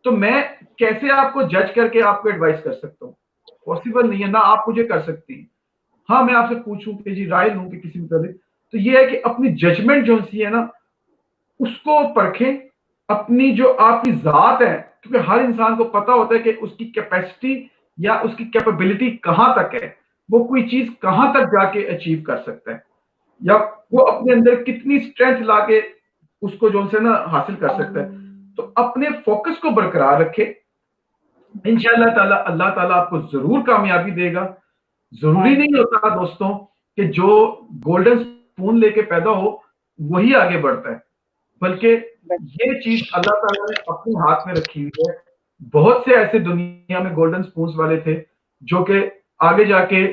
तो मैं कैसे आपको जज करके आपको एडवाइस कर सकता हूँ? पॉसिबल नहीं है ना, आप मुझे कर सकती हैं। हाँ, मैं आपसे पूछूं कि जी राय लूं कि किसी मुताबिक, तो ये है कि अपनी जजमेंट जो सी है ना उसको परखें, अपनी जो आपकी जात है, क्योंकि हर इंसान को पता होता है कि उसकी कैपेसिटी या उसकी कैपेबिलिटी कहां तक है, वो कोई चीज कहां तक जाके अचीव कर सकता है, या वो अपने अंदर कितनी स्ट्रेंथ लाके उसको जो से ना हासिल कर सकता है। तो अपने फोकस को बरकरार रखे, इंशाल्लाह ताला अल्लाह ताला आपको जरूर कामयाबी देगा। जरूरी नहीं होता दोस्तों कि जो गोल्डन स्पून लेके पैदा हो वही आगे बढ़ता है, बल्कि ये चीज अल्लाह ताला ने अपने हाथ में रखी हुई है। बहुत से ऐसे दुनिया में गोल्डन स्पून वाले थे जो कि आगे जाके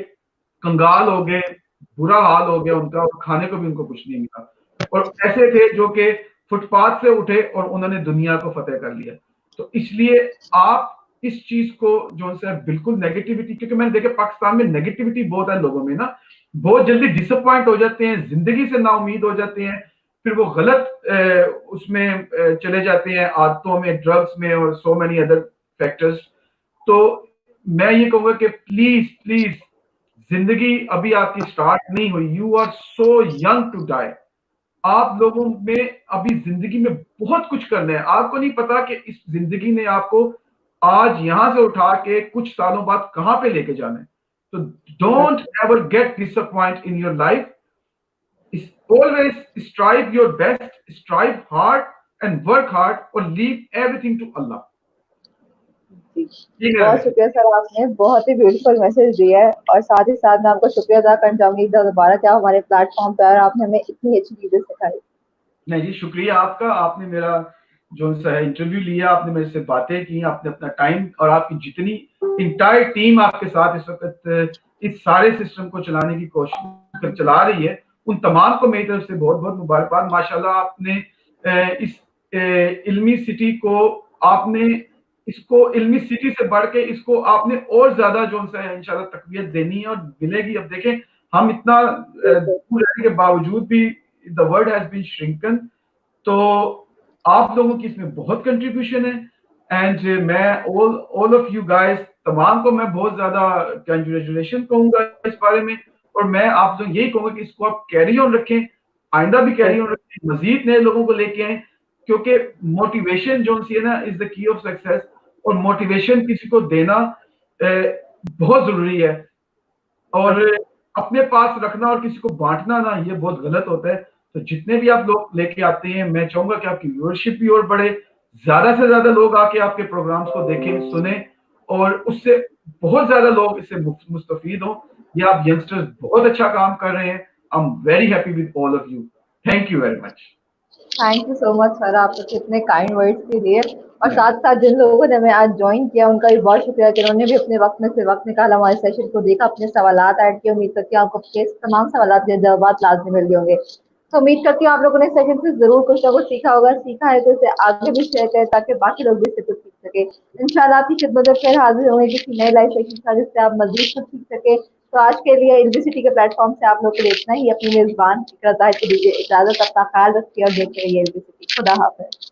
कंगाल हो गए, बुरा हाल हो गया उनका, और खाने को भी उनको कुछ नहीं मिला। और ऐसे थे जो कि फुटपाथ से उठे और उन्होंने दुनिया को फतेह कर लिया। तो इसलिए आप इस चीज को जो है बिल्कुल नेगेटिविटी, क्योंकि मैंने देखा पाकिस्तान में नेगेटिविटी बहुत है लोगों में ना, बहुत जल्दी डिसअपॉइंट हो जाते हैं, जिंदगी से नाउमीद हो जाते हैं, फिर वो गलत उसमें चले जाते हैं, आदतों में, ड्रग्स में और सो मेनी अदर फैक्टर्स। तो मैं ये कहूंगा कि प्लीज प्लीज, जिंदगी अभी आपकी स्टार्ट नहीं हुई, you are so young to die. आप लोगों में अभी जिंदगी में बहुत कुछ करना है, आपको नहीं पता कि इस जिंदगी ने आपको आज यहां से उठा के कुछ सालों बाद कहां पे लेके जाना है। तो don't ever get disappoint in your life, always strive your best, strive hard and work hard, और leave everything to Allah। जी बहुत शुक्रिया सर, आपने बहुत ही ब्यूटीफुल मैसेज दिया है, और साथ ही साथ मैं आपको शुक्रिया अदा करना चाहूंगी दोबारा कि आप हमारे प्लेटफॉर्म पर, और आपने हमें इतनी अच्छी चीजें सिखाई। नहीं जी, शुक्रिया आपका, आपने मेरा जो है इंटरव्यू लिया, आपने मेरे से बातें की, आपने अपना टाइम, और आपकी जितनी इंटायर टीम आपके साथ इस वक्त इस सारे सिस्टम को चलाने की कोशिश चला रही है, उन तमाम को मेरी तरफ से बहुत बहुत मुबारकबाद। माशाल्लाह आपने इस इल्मी सिटी को, आपने इसको इल्मी सिटी से बढ़ के इसको आपने और ज्यादा जो है इंशाल्लाह तकवीत देनी है और मिलेगी। अब देखें हम इतना दूर रहने के बावजूद भी the word has been shrunken, तो आप लोगों की इसमें बहुत कंट्रीब्यूशन है, एंड मैं all of you guys तमाम को मैं बहुत ज्यादा कंग्रेचुलेशन कहूंगा इस बारे में, और मैं आप लोग यही कहूंगा कि इसको आप कैरी ऑन रखें, आइंदा भी कैरी ऑन रखें, मजीद नए लोगों को लेके आए, क्योंकि मोटिवेशन जो है ना is the key of success, और मोटिवेशन किसी को देना बहुत जरूरी है, और अपने पास रखना और किसी को बांटना ना, ये बहुत गलत होता है। तो जितने भी आप लोग लेके आते हैं, मैं चाहूंगा कि आपकी व्यूअरशिप भी और बढ़े, ज्यादा से ज्यादा लोग आके आपके प्रोग्राम्स को देखें, सुने, और उससे बहुत ज्यादा लोग इससे मुस्तफीद हों। ये आप यंगस्टर्स बहुत अच्छा काम कर रहे हैं, I am very happy with all of you, thank you very much. Thank you so much sir, आपको कितने काइंड वर्ड्स के लिए, और साथ साथ जिन लोगों ने हमें आज ज्वाइन किया उनका भी बहुत शुक्रिया कि उन्होंने भी अपने वक्त में से वक्त निकाला, हमारे सेशन को देखा, अपने सवालात ऐड किए। उम्मीद करती हूँ आपको तमाम सवालात के जवाब लाजमी मिल गए होंगे। तो उम्मीद करती हूँ आप लोगों ने सेशन से जरूर कुछ ना कुछ सीखा होगा, सीखा है तो इसे आगे भी शेयर करें ताकि बाकी लोग भी इससे कुछ सीख सके। इंशाल्लाह आपकी खिदमत में फिर हाजिर होंगे किसी नए लाइव सेशन का, जिससे आप मजीद कुछ सीख सके। तो आज के लिए इल्मी के प्लेटफॉर्म से आप लोग के लिए इतना ही। अपनी मेजबान इकरा ज़ाहिर को दीजिए इजाजत, अपना ख्याल रखिए और देखते रहिए इल्मी सिटी। खुदा हाफिज।